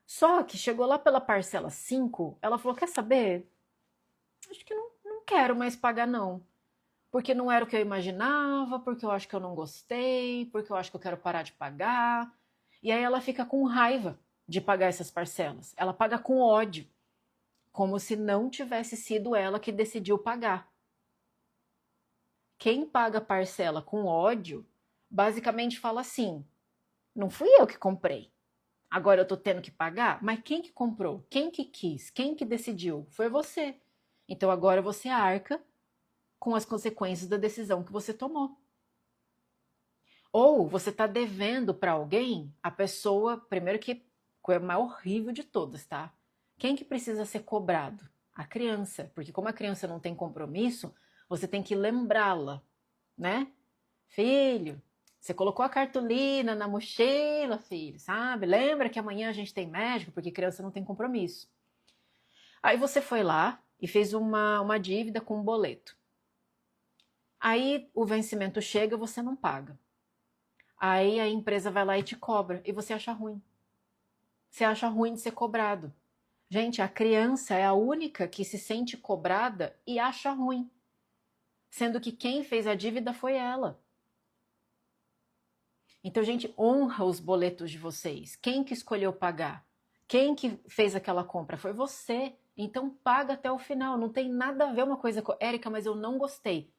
Só que chegou lá pela parcela 5, ela falou, quer saber? Acho que não quero mais pagar não. Porque não era o que eu imaginava, porque eu acho que eu não gostei, porque eu acho que eu quero parar de pagar. E aí ela fica com raiva de pagar essas parcelas. Ela paga com ódio, como se não tivesse sido ela que decidiu pagar. Quem paga parcela com ódio, basicamente fala assim, não fui eu que comprei. Agora eu tô tendo que pagar? Mas quem que comprou? Quem que quis? Quem que decidiu? Foi você. Então agora você arca com as consequências da decisão que você tomou. Ou você está devendo para alguém, a pessoa, primeiro que é a mais horrível de todas, tá? Quem que precisa ser cobrado? A criança, porque como a criança não tem compromisso, você tem que lembrá-la, né? Filho, você colocou a cartolina na mochila, filho, sabe? Lembra que amanhã a gente tem médico, porque criança não tem compromisso. Aí você foi lá e fez uma dívida com um boleto. Aí o vencimento chega e você não paga. Aí a empresa vai lá e te cobra e você acha ruim. Você acha ruim de ser cobrado. Gente, a criança é a única que se sente cobrada e acha ruim. Sendo que quem fez a dívida foi ela. Então, gente, honra os boletos de vocês. Quem que escolheu pagar? Quem que fez aquela compra? Foi você. Então, paga até o final. Não tem nada a ver uma coisa com... Érica, mas eu não gostei.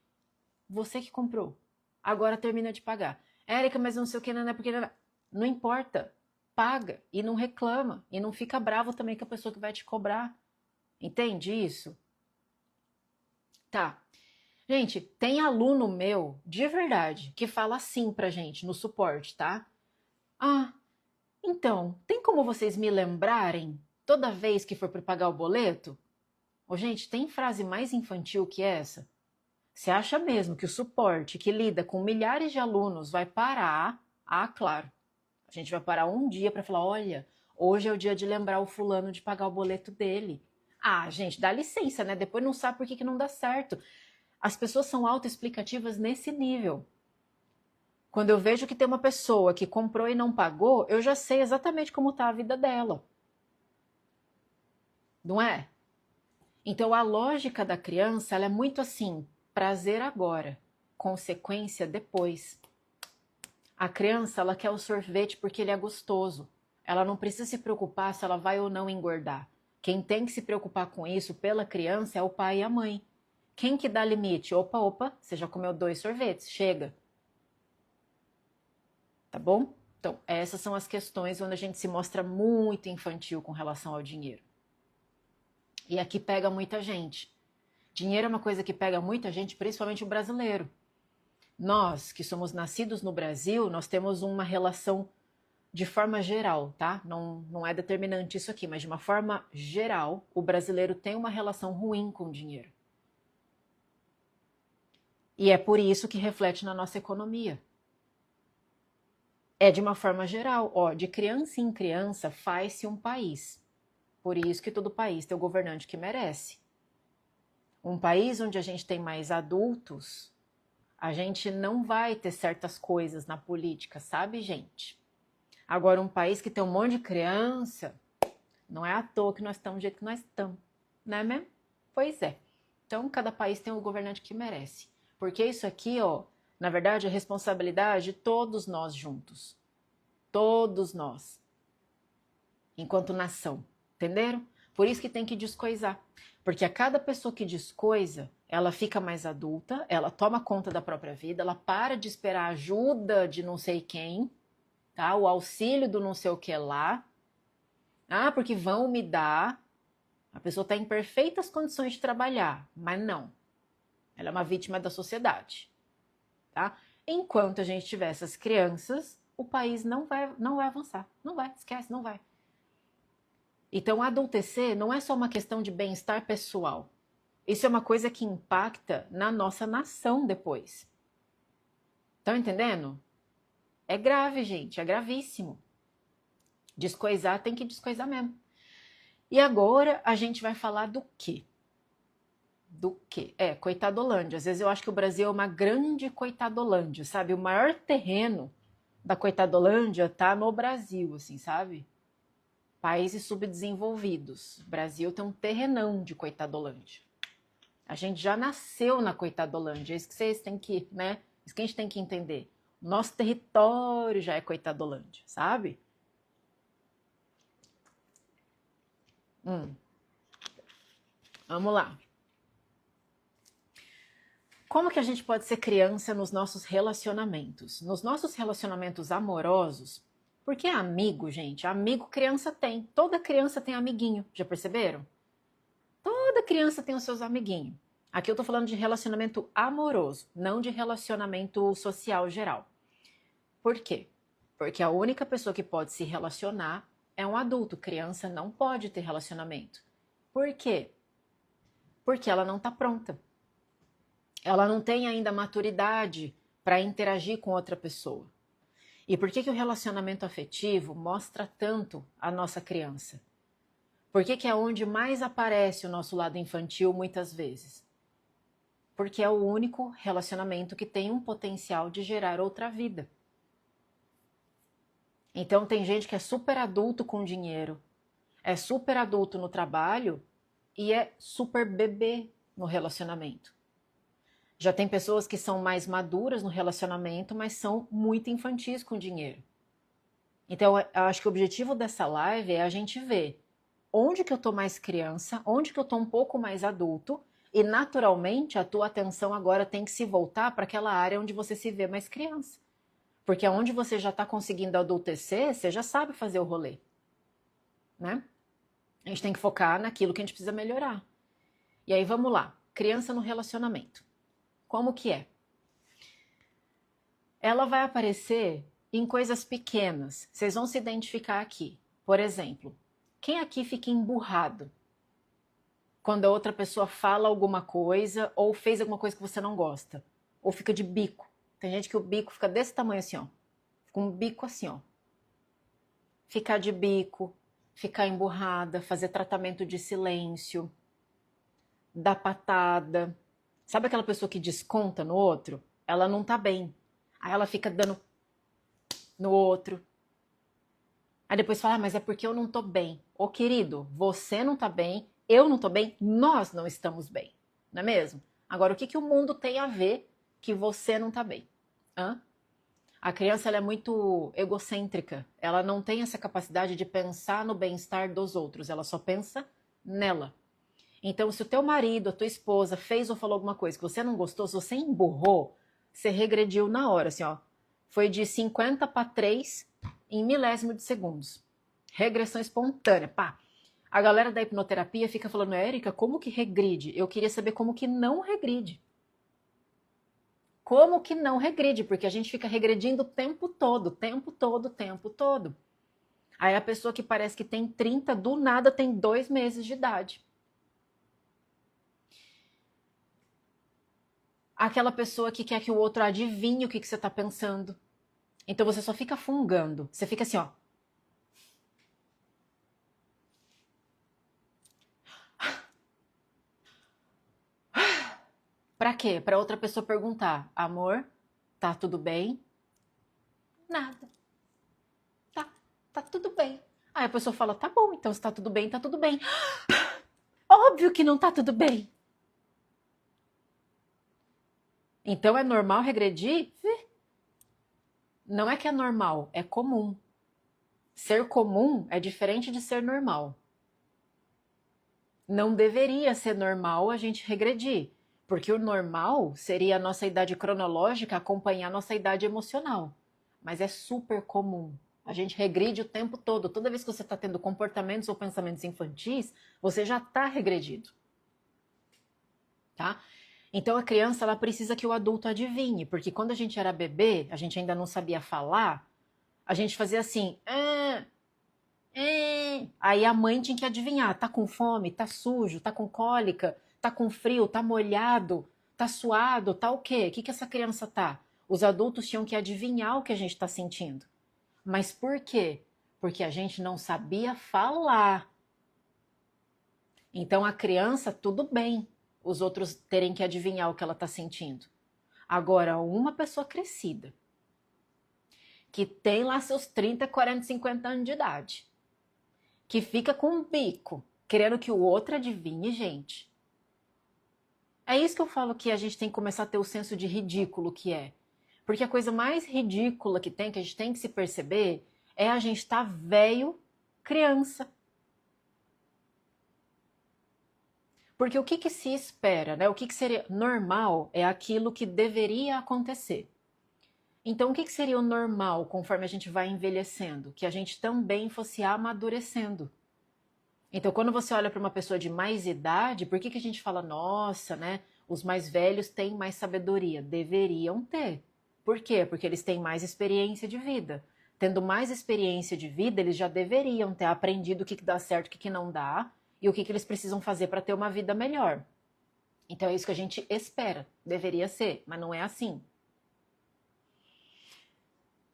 Você que comprou. Agora termina de pagar. Érica, mas não sei o que, não é porque... Não importa. Paga e não reclama. E não fica bravo também com a pessoa que vai te cobrar. Entende isso? Tá. Gente, tem aluno meu, de verdade, que fala assim pra gente no suporte, tá? Ah, então, tem como vocês me lembrarem toda vez que for para pagar o boleto? Ô, gente, tem frase mais infantil que essa? Você acha mesmo que o suporte que lida com milhares de alunos vai parar? Ah, claro. A gente vai parar um dia para falar, olha, hoje é o dia de lembrar o fulano de pagar o boleto dele. Ah, gente, dá licença, né? Depois não sabe por que não dá certo. As pessoas são autoexplicativas nesse nível. Quando eu vejo que tem uma pessoa que comprou e não pagou, eu já sei exatamente como está a vida dela. Não é? Então a lógica da criança ela é muito assim, prazer agora, consequência depois. A criança ela quer o sorvete porque ele é gostoso. Ela não precisa se preocupar se ela vai ou não engordar. Quem tem que se preocupar com isso pela criança é o pai e a mãe. Quem que dá limite? Opa, você já comeu 2 sorvetes, chega. Tá bom? Então, essas são as questões onde a gente se mostra muito infantil com relação ao dinheiro. E aqui pega muita gente. Dinheiro é uma coisa que pega muita gente, principalmente o brasileiro. Nós, que somos nascidos no Brasil, nós temos uma relação de forma geral, tá? Não é determinante isso aqui, mas de uma forma geral, o brasileiro tem uma relação ruim com o dinheiro. E é por isso que reflete na nossa economia. É de uma forma geral, ó, de criança em criança faz-se um país. Por isso que todo país tem o governante que merece. Um país onde a gente tem mais adultos, a gente não vai ter certas coisas na política, sabe, gente? Agora, um país que tem um monte de criança, não é à toa que nós estamos do jeito que nós estamos, não é mesmo? Pois é. Então, cada país tem o governante que merece. Porque isso aqui, ó, na verdade, é responsabilidade de todos nós juntos. Todos nós. Enquanto nação. Entenderam? Por isso que tem que descoisar. Porque a cada pessoa que descoisa, ela fica mais adulta, ela toma conta da própria vida, ela para de esperar a ajuda de não sei quem, tá? O auxílio do não sei o que lá. Ah, porque vão me dar. A pessoa está em perfeitas condições de trabalhar, mas não. Ela é uma vítima da sociedade, tá? Enquanto a gente tiver essas crianças, o país não vai avançar. Não vai, esquece, não vai. Então, adultecer não é só uma questão de bem-estar pessoal. Isso é uma coisa que impacta na nossa nação depois. Estão entendendo? É grave, gente, é gravíssimo. Descoisar tem que descoisar mesmo. E agora a gente vai falar do quê? Do quê? Coitadolândia. Às vezes eu acho que o Brasil é uma grande coitadolândia, sabe? O maior terreno da coitadolândia tá no Brasil, assim, sabe? Países subdesenvolvidos. O Brasil tem um terrenão de coitadolândia. A gente já nasceu na coitadolândia. É isso que vocês têm que, né? Isso que a gente tem que entender. O nosso território já é coitadolândia, sabe? Vamos lá. Como que a gente pode ser criança nos nossos relacionamentos? Nos nossos relacionamentos amorosos, porque amigo, gente, amigo criança tem. Toda criança tem amiguinho, já perceberam? Toda criança tem os seus amiguinhos. Aqui eu tô falando de relacionamento amoroso, não de relacionamento social geral. Por quê? Porque a única pessoa que pode se relacionar é um adulto. Criança não pode ter relacionamento. Por quê? Porque ela não tá pronta. Ela não tem ainda maturidade para interagir com outra pessoa. E por que o relacionamento afetivo mostra tanto a nossa criança? Por que é onde mais aparece o nosso lado infantil muitas vezes? Porque é o único relacionamento que tem um potencial de gerar outra vida. Então tem gente que é super adulto com dinheiro, é super adulto no trabalho e é super bebê no relacionamento. Já tem pessoas que são mais maduras no relacionamento, mas são muito infantis com dinheiro. Então, eu acho que o objetivo dessa live é a gente ver onde que eu tô mais criança, onde que eu tô um pouco mais adulto, e naturalmente a tua atenção agora tem que se voltar para aquela área onde você se vê mais criança. Porque onde você já está conseguindo adultecer, você já sabe fazer o rolê. Né? A gente tem que focar naquilo que a gente precisa melhorar. E aí, vamos lá. Criança no relacionamento. Como que é? Ela vai aparecer em coisas pequenas. Vocês vão se identificar aqui. Por exemplo, quem aqui fica emburrado quando a outra pessoa fala alguma coisa ou fez alguma coisa que você não gosta? Ou fica de bico? Tem gente que o bico fica desse tamanho assim, ó. Fica um bico assim, ó. Ficar de bico, ficar emburrada, fazer tratamento de silêncio, dar patada. Sabe aquela pessoa que desconta no outro? Ela não tá bem. Aí ela fica dando no outro. Aí depois fala, mas é porque eu não tô bem. Ô querido, você não tá bem, eu não tô bem, nós não estamos bem. Não é mesmo? Agora, o que o mundo tem a ver que você não tá bem? Hã? A criança ela é muito egocêntrica. Ela não tem essa capacidade de pensar no bem-estar dos outros. Ela só pensa nela. Então, se o teu marido, a tua esposa fez ou falou alguma coisa que você não gostou, se você emburrou, você regrediu na hora, assim, ó. Foi de 50 para 3 em milésimo de segundos. Regressão espontânea, pá. A galera da hipnoterapia fica falando, Érica, como que regride? Eu queria saber como que não regride. Como que não regride? Porque a gente fica regredindo o tempo todo, o tempo todo, o tempo todo. Aí a pessoa que parece que tem 30, do nada tem 2 meses de idade. Aquela pessoa que quer que o outro adivinhe o que você está pensando. Então você só fica fungando. Você fica assim, ó. Pra quê? Pra outra pessoa perguntar, amor, tá tudo bem? Nada. Tá tudo bem. Aí a pessoa fala, tá bom, então se tá tudo bem, tá tudo bem. Óbvio que não tá tudo bem. Então é normal regredir? Não é que é normal, é comum. Ser comum é diferente de ser normal. Não deveria ser normal a gente regredir, porque o normal seria a nossa idade cronológica acompanhar a nossa idade emocional. Mas é super comum. A gente regride o tempo todo. Toda vez que você está tendo comportamentos ou pensamentos infantis, você já está regredido. Tá? Então a criança ela precisa que o adulto adivinhe, porque quando a gente era bebê, a gente ainda não sabia falar, a gente fazia assim, aí a mãe tinha que adivinhar, tá com fome, tá sujo, tá com cólica, tá com frio, tá molhado, tá suado, tá o quê? O que essa criança tá? Os adultos tinham que adivinhar o que a gente está sentindo. Mas por quê? Porque a gente não sabia falar. Então a criança, tudo bem, os outros terem que adivinhar o que ela está sentindo. Agora, uma pessoa crescida, que tem lá seus 30, 40, 50 anos de idade, que fica com um bico, querendo que o outro adivinhe, gente. É isso que eu falo, que a gente tem que começar a ter o senso de ridículo que é. Porque a coisa mais ridícula que tem, que a gente tem que se perceber, é a gente estar velho, criança. Porque o que se espera, né? O que seria normal é aquilo que deveria acontecer. Então, o que seria o normal conforme a gente vai envelhecendo? Que a gente também fosse amadurecendo. Então, quando você olha para uma pessoa de mais idade, por que a gente fala, nossa, né? Os mais velhos têm mais sabedoria? Deveriam ter. Por quê? Porque eles têm mais experiência de vida. Tendo mais experiência de vida, eles já deveriam ter aprendido o que dá certo, o que não dá, e o que eles precisam fazer para ter uma vida melhor. Então é isso que a gente espera, deveria ser, mas não é assim.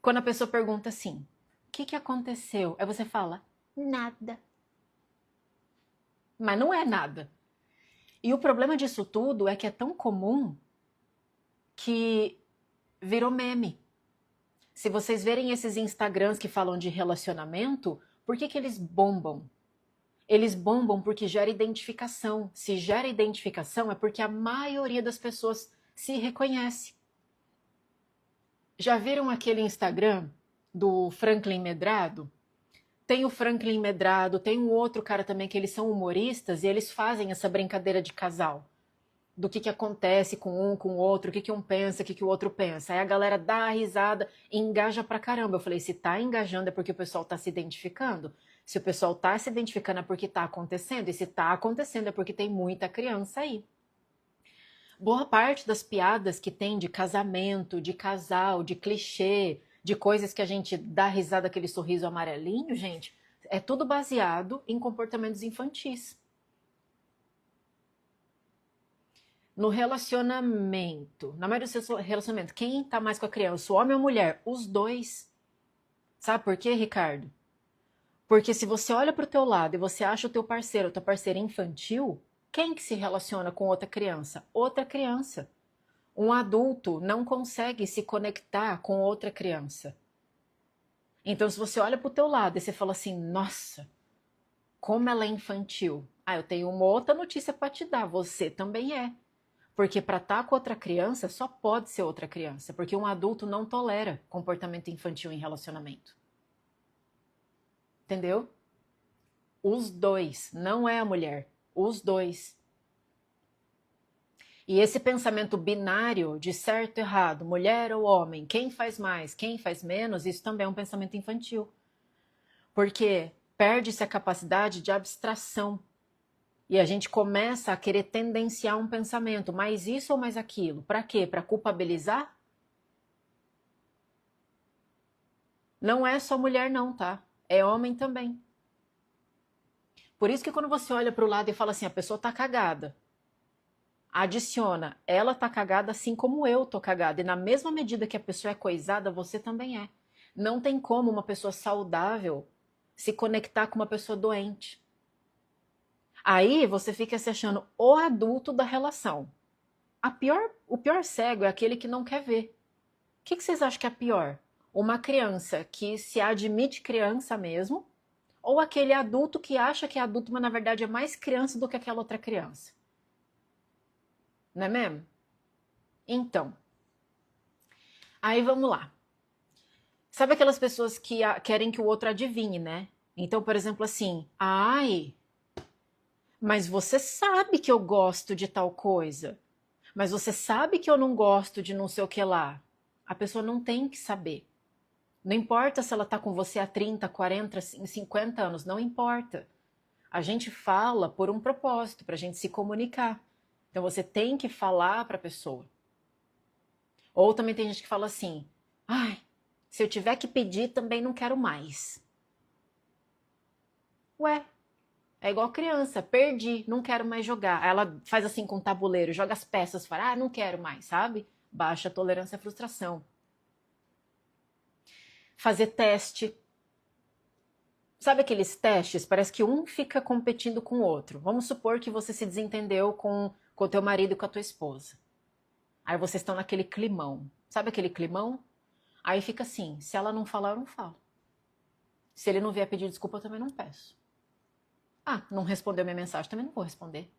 Quando a pessoa pergunta assim, o que aconteceu? Aí você fala, nada. Mas não é nada. E o problema disso tudo é que é tão comum que virou meme. Se vocês verem esses Instagrams que falam de relacionamento, por que eles bombam? Eles bombam porque gera identificação. Se gera identificação é porque a maioria das pessoas se reconhece. Já viram aquele Instagram do Franklin Medrado? Tem o Franklin Medrado, tem um outro cara também que eles são humoristas e eles fazem essa brincadeira de casal. Do que acontece com um, com o outro, o que um pensa, o que o outro pensa. Aí a galera dá a risada e engaja pra caramba. Eu falei, se tá engajando é porque o pessoal tá se identificando. Se o pessoal tá se identificando é porque tá acontecendo. E se tá acontecendo é porque tem muita criança aí. Boa parte das piadas que tem de casamento, de casal, de clichê, de coisas que a gente dá risada, aquele sorriso amarelinho, gente, é tudo baseado em comportamentos infantis. No relacionamento, na maioria dos relacionamentos, quem tá mais com a criança, o homem ou a mulher? Os dois. Sabe por quê, Ricardo? Porque se você olha pro teu lado e você acha o teu parceiro ou tua parceira infantil, quem que se relaciona com outra criança? Outra criança. Um adulto não consegue se conectar com outra criança. Então, se você olha pro teu lado e você fala assim, nossa, como ela é infantil. Ah, eu tenho uma outra notícia para te dar, você também é. Porque para estar com outra criança, só pode ser outra criança. Porque um adulto não tolera comportamento infantil em relacionamento. Entendeu? Os dois, não é a mulher. Os dois. E esse pensamento binário de certo e errado, mulher ou homem, quem faz mais, quem faz menos, isso também é um pensamento infantil. Porque perde-se a capacidade de abstração. E a gente começa a querer tendenciar um pensamento, mais isso ou mais aquilo. Para quê? Para culpabilizar? Não é só mulher não, tá? É homem também. Por isso que quando você olha para o lado e fala assim, a pessoa tá cagada, adiciona, ela tá cagada assim como eu tô cagada. E na mesma medida que a pessoa é coisada, você também é. Não tem como uma pessoa saudável se conectar com uma pessoa doente. Aí você fica se achando o adulto da relação. O pior cego é aquele que não quer ver. O que vocês acham que é pior? Uma criança que se admite criança mesmo, ou aquele adulto que acha que é adulto, mas na verdade é mais criança do que aquela outra criança? Não é mesmo? Então, aí vamos lá. Sabe aquelas pessoas que querem que o outro adivinhe, né? Então, por exemplo, assim, ai, mas você sabe que eu gosto de tal coisa. Mas você sabe que eu não gosto de não sei o que lá. A pessoa não tem que saber. Não importa se ela está com você há 30, 40, 50 anos, não importa. A gente fala por um propósito, para a gente se comunicar. Então você tem que falar para a pessoa. Ou também tem gente que fala assim, ai, se eu tiver que pedir, também não quero mais. Ué, é igual criança, perdi, não quero mais jogar. Ela faz assim com o tabuleiro, joga as peças, fala, não quero mais, sabe? Baixa a tolerância à frustração. Fazer teste. Sabe aqueles testes? Parece que um fica competindo com o outro. Vamos supor que você se desentendeu com o teu marido e com a tua esposa. Aí vocês estão naquele climão. Sabe aquele climão? Aí fica assim, se ela não falar, eu não falo. Se ele não vier pedir desculpa, eu também não peço. Ah, não respondeu minha mensagem, também não vou responder.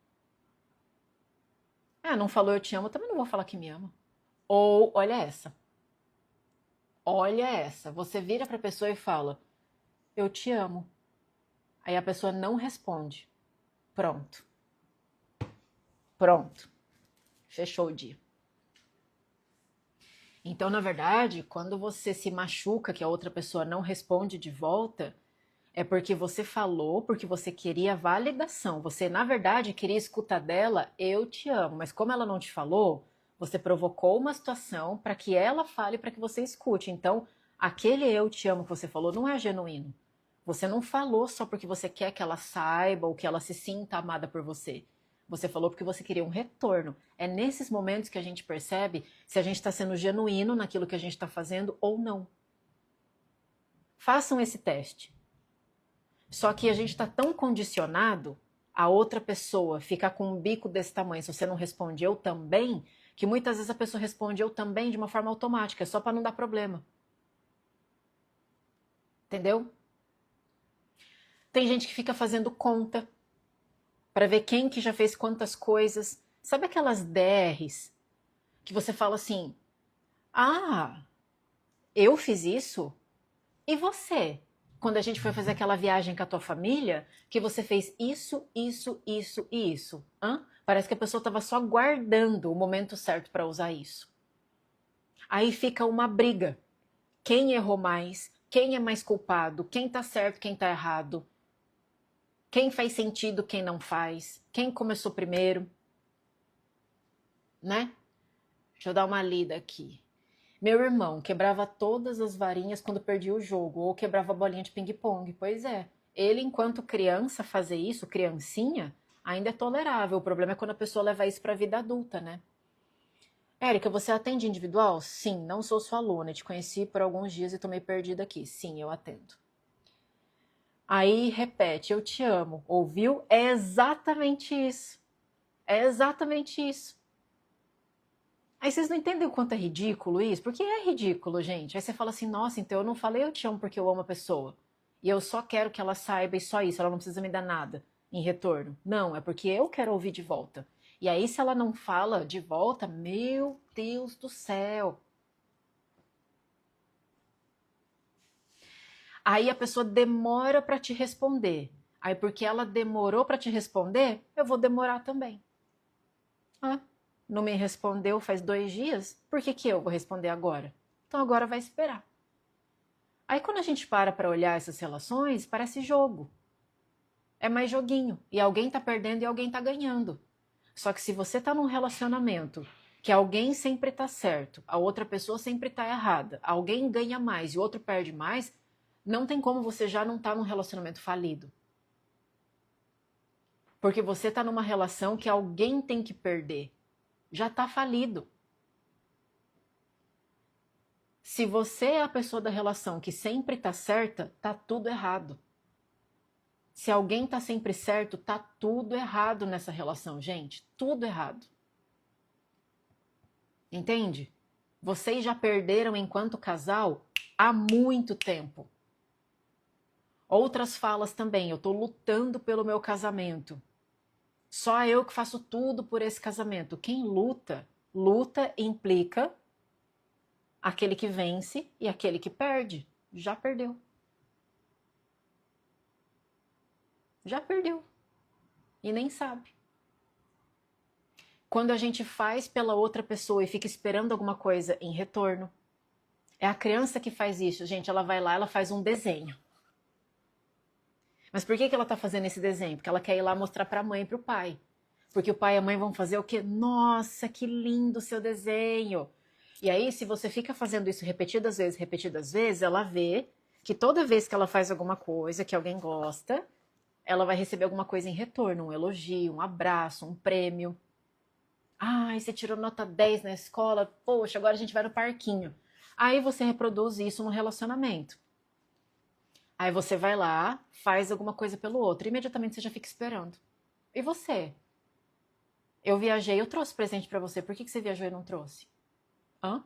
Ah, não falou eu te amo, eu também não vou falar que me ama. Ou, olha essa. Olha essa. Você vira pra pessoa e fala, eu te amo. Aí a pessoa não responde. Pronto. Pronto. Fechou o dia. Então, na verdade, quando você se machuca que a outra pessoa não responde de volta, é porque você falou, porque você queria validação. Você, na verdade, queria escutar dela, eu te amo. Mas como ela não te falou, você provocou uma situação para que ela fale, para que você escute. Então, aquele eu te amo que você falou não é genuíno. Você não falou só porque você quer que ela saiba ou que ela se sinta amada por você. Você falou porque você queria um retorno. É nesses momentos que a gente percebe se a gente está sendo genuíno naquilo que a gente está fazendo ou não. Façam esse teste. Só que a gente está tão condicionado a outra pessoa ficar com um bico desse tamanho, se você não responde eu também, que muitas vezes a pessoa responde eu também de uma forma automática, só para não dar problema. Entendeu? Tem gente que fica fazendo conta para ver quem que já fez quantas coisas. Sabe aquelas DRs que você fala assim: "Ah, eu fiz isso? E você?" Quando a gente foi fazer aquela viagem com a tua família, que você fez isso, isso, isso e isso. Hã? Parece que a pessoa estava só guardando o momento certo para usar isso. Aí fica uma briga. Quem errou mais? Quem é mais culpado? Quem tá certo? Quem tá errado? Quem faz sentido? Quem não faz? Quem começou primeiro? Né? Deixa eu dar uma lida aqui. Meu irmão quebrava todas as varinhas quando perdia o jogo, ou quebrava a bolinha de ping-pong. Pois é, ele, enquanto criança, fazer isso, criancinha, ainda é tolerável. O problema é quando a pessoa leva isso para a vida adulta, né? Érica, você atende individual? Sim, não sou sua aluna. Te conheci por alguns dias e tô meio perdida aqui. Sim, eu atendo. Aí repete, eu te amo. Ouviu? É exatamente isso. É exatamente isso. Aí vocês não entendem o quanto é ridículo isso? Porque é ridículo, gente. Aí você fala assim, nossa, então eu não falei eu te amo porque eu amo a pessoa. E eu só quero que ela saiba e só isso, ela não precisa me dar nada em retorno. Não, é porque eu quero ouvir de volta. E aí se ela não fala de volta, meu Deus do céu. Aí a pessoa demora para te responder. Aí porque ela demorou para te responder, eu vou demorar também. Ah, não me respondeu faz 2 dias? Por que que eu vou responder agora? Então agora vai esperar. Aí quando a gente para olhar essas relações, parece jogo. É mais joguinho. E alguém tá perdendo e alguém tá ganhando. Só que se você tá num relacionamento que alguém sempre tá certo, a outra pessoa sempre tá errada, alguém ganha mais e o outro perde mais, não tem como você já não tá num relacionamento falido. Porque você tá numa relação que alguém tem que perder. Já tá falido. Se você é a pessoa da relação que sempre tá certa, tá tudo errado. Se alguém tá sempre certo, tá tudo errado nessa relação, gente. Tudo errado. Entende? Vocês já perderam enquanto casal há muito tempo. Outras falas também. Eu tô lutando pelo meu casamento. Só eu que faço tudo por esse casamento. Quem luta, luta implica aquele que vence e aquele que perde. Já perdeu. Já perdeu. E nem sabe. Quando a gente faz pela outra pessoa e fica esperando alguma coisa em retorno, é a criança que faz isso, gente. Ela vai lá, ela faz um desenho. Mas por que ela está fazendo esse desenho? Porque ela quer ir lá mostrar para a mãe e para o pai. Porque o pai e a mãe vão fazer o quê? Nossa, que lindo o seu desenho. E aí, se você fica fazendo isso repetidas vezes, ela vê que toda vez que ela faz alguma coisa que alguém gosta, ela vai receber alguma coisa em retorno, um elogio, um abraço, um prêmio. Ai, você tirou nota 10 na escola, poxa, agora a gente vai no parquinho. Aí você reproduz isso no relacionamento. Aí você vai lá, faz alguma coisa pelo outro, imediatamente você já fica esperando. E você? Eu viajei, eu trouxe presente pra você, por que você viajou e não trouxe? Hã?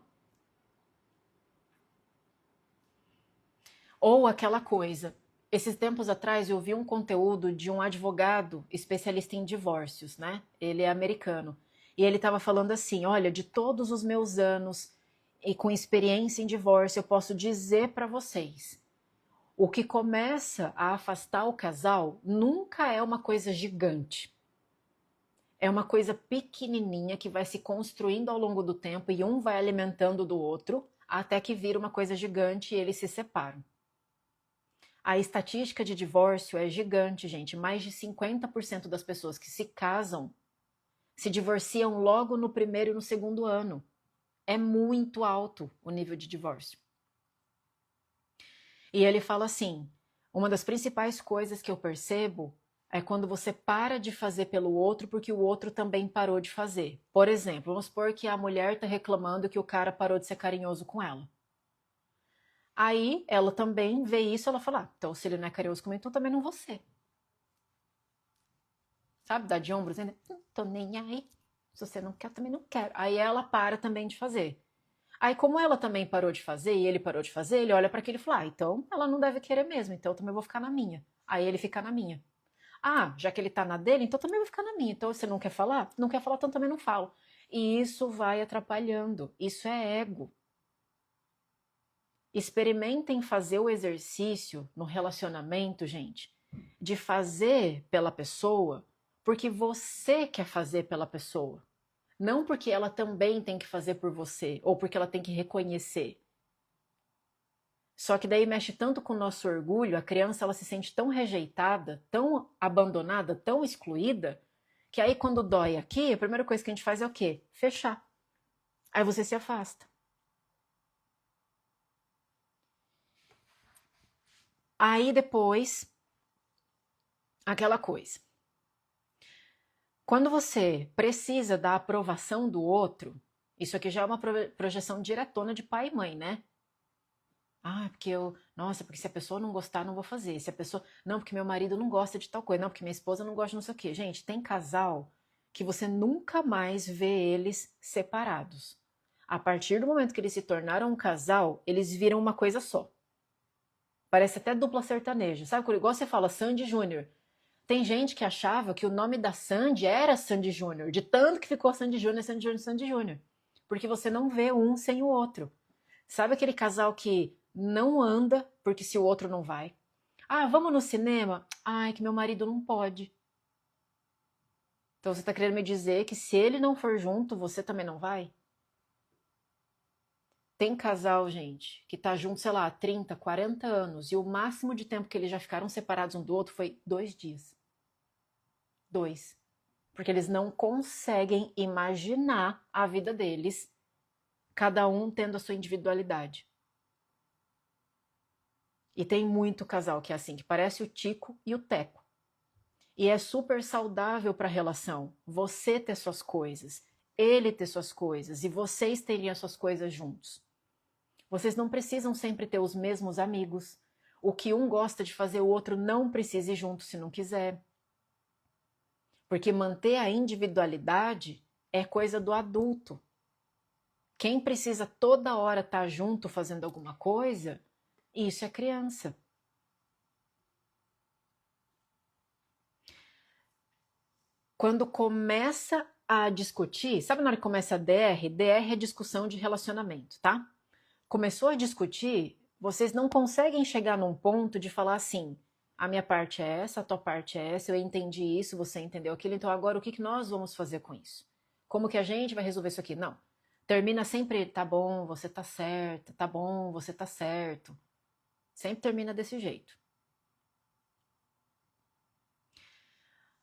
Ou aquela coisa. Esses tempos atrás eu vi um conteúdo de um advogado especialista em divórcios, né? Ele é americano. E ele estava falando assim: olha, de todos os meus anos e com experiência em divórcio, eu posso dizer para vocês: o que começa a afastar o casal nunca é uma coisa gigante. É uma coisa pequenininha que vai se construindo ao longo do tempo e um vai alimentando do outro até que vira uma coisa gigante e eles se separam. A estatística de divórcio é gigante, gente. Mais de 50% das pessoas que se casam se divorciam logo no primeiro e no segundo ano. É muito alto o nível de divórcio. E ele fala assim: uma das principais coisas que eu percebo é quando você para de fazer pelo outro porque o outro também parou de fazer. Por exemplo, vamos supor que a mulher está reclamando que o cara parou de ser carinhoso com ela. Aí ela também vê isso, ela fala: então se ele não é carinhoso comigo, então também não vou ser. Sabe, dá de ombros ainda, tô nem aí. Se você não quer, também não quero. Aí ela para também de fazer. Aí, como ela também parou de fazer e ele parou de fazer, ele olha para aquele e fala: ah, então ela não deve querer mesmo, então eu também vou ficar na minha. Aí ele fica na minha. Ah, já que ele tá na dele, então também vou ficar na minha. Então você não quer falar? Não quer falar, então também não falo. E isso vai atrapalhando. Isso é ego. Experimentem fazer o exercício no relacionamento, gente, de fazer pela pessoa porque você quer fazer pela pessoa. Não porque ela também tem que fazer por você ou porque ela tem que reconhecer. Só que daí mexe tanto com o nosso orgulho, a criança ela se sente tão rejeitada, tão abandonada, tão excluída, que aí quando dói aqui, a primeira coisa que a gente faz é o quê? Fechar. Aí você se afasta. Aí depois, aquela coisa. Quando você precisa da aprovação do outro, isso aqui já é uma projeção diretona de pai e mãe, né? Ah, porque nossa, porque se a pessoa não gostar, não vou fazer. Se a pessoa, não, porque meu marido não gosta de tal coisa, não, porque minha esposa não gosta de não sei o quê. Gente, tem casal que você nunca mais vê eles separados. A partir do momento que eles se tornaram um casal, eles viram uma coisa só. Parece até dupla sertaneja. Sabe, igual você fala Sandy Júnior. Tem gente que achava que o nome da Sandy era Sandy Júnior, de tanto que ficou Sandy Júnior, Sandy Júnior, Sandy Júnior. Porque você não vê um sem o outro. Sabe aquele casal que não anda porque se o outro não vai? Ah, vamos no cinema? Ai, que meu marido não pode. Então você tá querendo me dizer que se ele não for junto, você também não vai? Tem casal, gente, que tá junto, sei lá, 30, 40 anos, e o máximo de tempo que eles já ficaram separados um do outro foi 2 dias. 2. Porque eles não conseguem imaginar a vida deles, cada um tendo a sua individualidade. E tem muito casal que é assim, que parece o Tico e o Teco. E é super saudável para a relação. Você ter suas coisas, ele ter suas coisas e vocês terem as suas coisas juntos. Vocês não precisam sempre ter os mesmos amigos. O que um gosta de fazer, o outro não precisa ir junto se não quiser. Porque manter a individualidade é coisa do adulto. Quem precisa toda hora estar junto fazendo alguma coisa, isso é criança. Quando começa a discutir, sabe na hora que começa a DR? DR é discussão de relacionamento, tá? Começou a discutir, vocês não conseguem chegar num ponto de falar assim: a minha parte é essa, a tua parte é essa, eu entendi isso, você entendeu aquilo, então agora o que nós vamos fazer com isso? Como que a gente vai resolver isso aqui? Não. Termina sempre, tá bom, você tá certa, tá bom, você tá certo. Sempre termina desse jeito.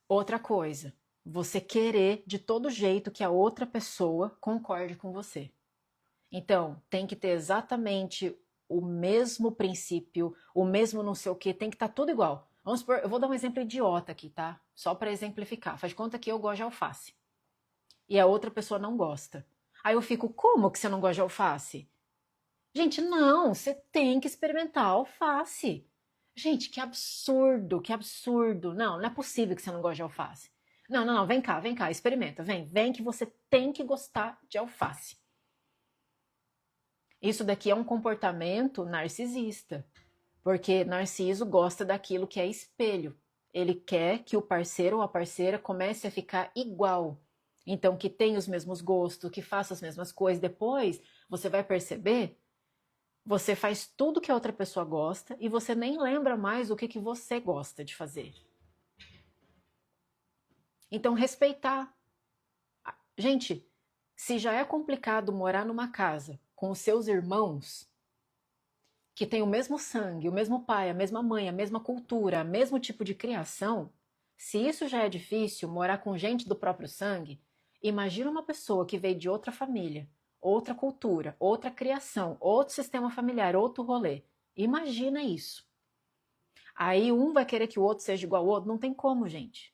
Outra coisa, você querer de todo jeito que a outra pessoa concorde com você. Então, tem que ter exatamente o mesmo princípio, o mesmo não sei o que, tem que estar tudo igual. Vamos supor, eu vou dar um exemplo idiota aqui, tá? Só para exemplificar. Faz conta que eu gosto de alface e a outra pessoa não gosta. Aí eu fico, como que você não gosta de alface? Gente, não, você tem que experimentar a alface. Gente, que absurdo, que absurdo. Não, não é possível que você não goste de alface. Não, não, não, vem cá, experimenta, vem que você tem que gostar de alface. Isso daqui é um comportamento narcisista, porque Narciso gosta daquilo que é espelho. Ele quer que o parceiro ou a parceira comece a ficar igual. Então, que tenha os mesmos gostos, que faça as mesmas coisas. Depois, você vai perceber, você faz tudo que a outra pessoa gosta e você nem lembra mais o que você gosta de fazer. Então, respeitar. Gente, se já é complicado morar numa casa com os seus irmãos, que têm o mesmo sangue, o mesmo pai, a mesma mãe, a mesma cultura, o mesmo tipo de criação, se isso já é difícil, morar com gente do próprio sangue, imagina uma pessoa que veio de outra família, outra cultura, outra criação, outro sistema familiar, outro rolê. Imagina isso. Aí um vai querer que o outro seja igual ao outro? Não tem como, gente.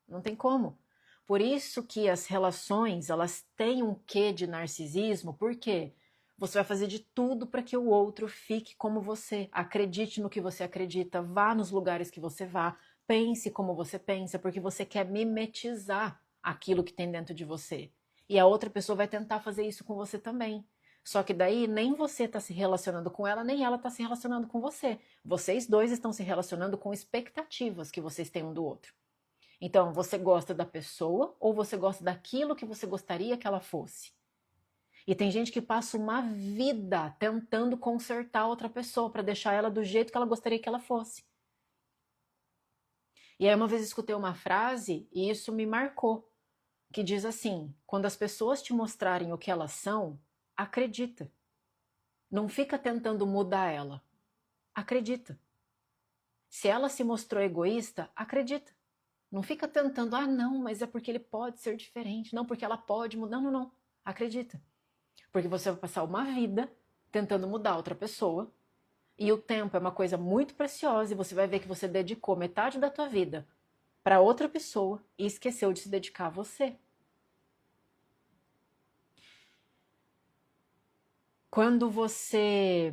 Não tem como. Por isso que as relações, elas têm um quê de narcisismo, por quê? Você vai fazer de tudo para que o outro fique como você, acredite no que você acredita, vá nos lugares que você vá, pense como você pensa, porque você quer mimetizar aquilo que tem dentro de você. E a outra pessoa vai tentar fazer isso com você também. Só que daí nem você está se relacionando com ela, nem ela está se relacionando com você. Vocês dois estão se relacionando com expectativas que vocês têm um do outro. Então, você gosta da pessoa ou você gosta daquilo que você gostaria que ela fosse? E tem gente que passa uma vida tentando consertar outra pessoa para deixar ela do jeito que ela gostaria que ela fosse. E aí uma vez escutei uma frase e isso me marcou, que diz assim: quando as pessoas te mostrarem o que elas são, acredita. Não fica tentando mudar ela. Acredita. Se ela se mostrou egoísta, acredita. Não fica tentando, não, mas é porque ele pode ser diferente, não, porque ela pode mudar. Não, não, não. Acredita. Porque você vai passar uma vida tentando mudar outra pessoa e o tempo é uma coisa muito preciosa e você vai ver que você dedicou metade da tua vida para outra pessoa e esqueceu de se dedicar a você. Quando você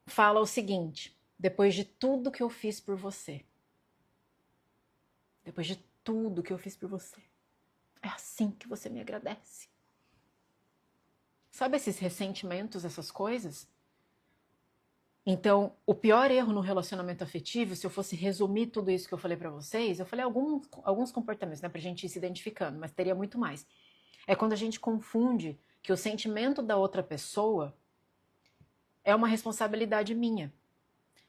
fala o seguinte: depois de tudo que eu fiz por você, depois de tudo que eu fiz por você, é assim que você me agradece. Sabe esses ressentimentos, essas coisas? Então, o pior erro no relacionamento afetivo, se eu fosse resumir tudo isso que eu falei pra vocês, eu falei alguns comportamentos, né, pra gente ir se identificando, mas teria muito mais. É quando a gente confunde que o sentimento da outra pessoa é uma responsabilidade minha.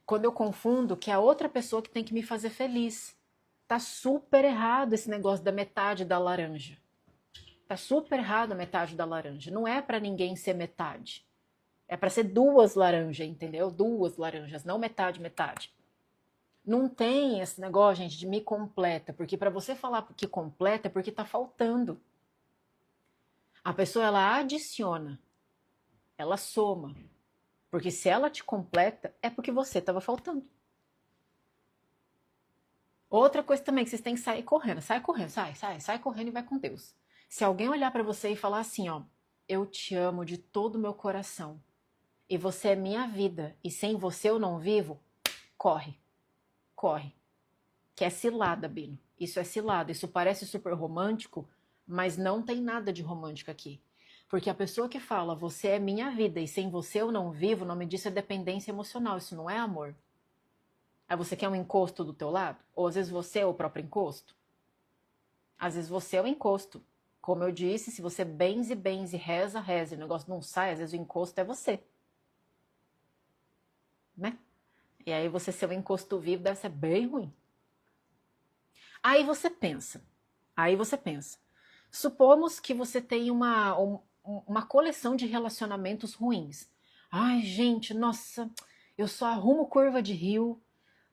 Quando eu confundo que é a outra pessoa que tem que me fazer feliz. Tá super errado esse negócio da metade da laranja. Tá super errado a metade da laranja. Não é pra ninguém ser metade. É para ser duas laranjas, entendeu? Duas laranjas, não metade, metade. Não tem esse negócio, gente, de me completa, porque para você falar que completa é porque tá faltando. A pessoa, ela adiciona, ela soma. Porque se ela te completa, é porque você estava faltando. Outra coisa também que vocês têm que sair correndo. Sai correndo, sai correndo e vai com Deus. Se alguém olhar para você e falar assim, ó, eu te amo de todo o meu coração, e você é minha vida, e sem você eu não vivo, corre. Corre. Que é cilada, Bino. Isso é cilada. Isso parece super romântico, mas não tem nada de romântico aqui. Porque a pessoa que fala, você é minha vida e sem você eu não vivo, o nome disso é dependência emocional. Isso não é amor. Aí você quer um encosto do teu lado? Ou às vezes você é o próprio encosto? Às vezes você é o encosto. Como eu disse, se você benze, reza, e o negócio não sai, às vezes o encosto é você. Né? E aí você ser um encosto vivo deve ser bem ruim. Aí você pensa. Supomos que você tem uma coleção de relacionamentos ruins. Ai, gente, nossa, eu só arrumo curva de rio,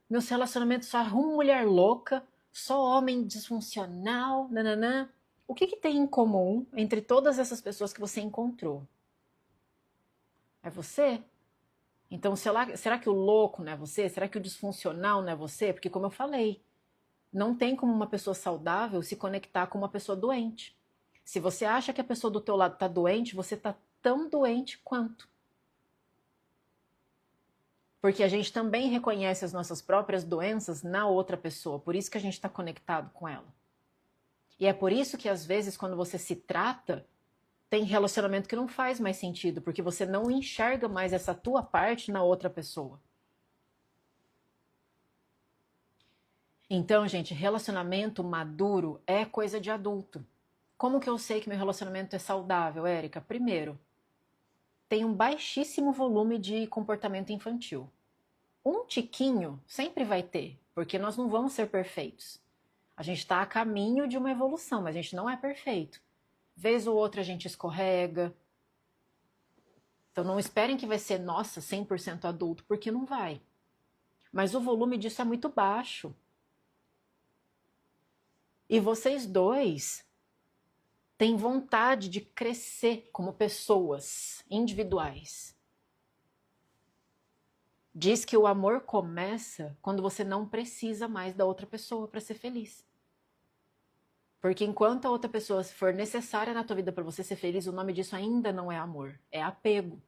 meus relacionamentos só arrumo mulher louca, só homem disfuncional, nananã. O que tem em comum entre todas essas pessoas que você encontrou? É você? Então, será que o louco não é você? Será que o disfuncional não é você? Porque, como eu falei, não tem como uma pessoa saudável se conectar com uma pessoa doente. Se você acha que a pessoa do teu lado está doente, você está tão doente quanto. Porque a gente também reconhece as nossas próprias doenças na outra pessoa, por isso que a gente está conectado com ela. E é por isso que às vezes quando você se trata, tem relacionamento que não faz mais sentido, porque você não enxerga mais essa tua parte na outra pessoa. Então, gente, relacionamento maduro é coisa de adulto. Como que eu sei que meu relacionamento é saudável, Érica? Primeiro, tem um baixíssimo volume de comportamento infantil. Um tiquinho sempre vai ter, porque nós não vamos ser perfeitos. A gente está a caminho de uma evolução, mas a gente não é perfeito. Vez ou outra a gente escorrega. Então não esperem que vai ser, nossa, 100% adulto, porque não vai. Mas o volume disso é muito baixo. E vocês dois têm vontade de crescer como pessoas individuais. Diz que o amor começa quando você não precisa mais da outra pessoa para ser feliz. Porque enquanto a outra pessoa for necessária na tua vida para você ser feliz, o nome disso ainda não é amor, é apego.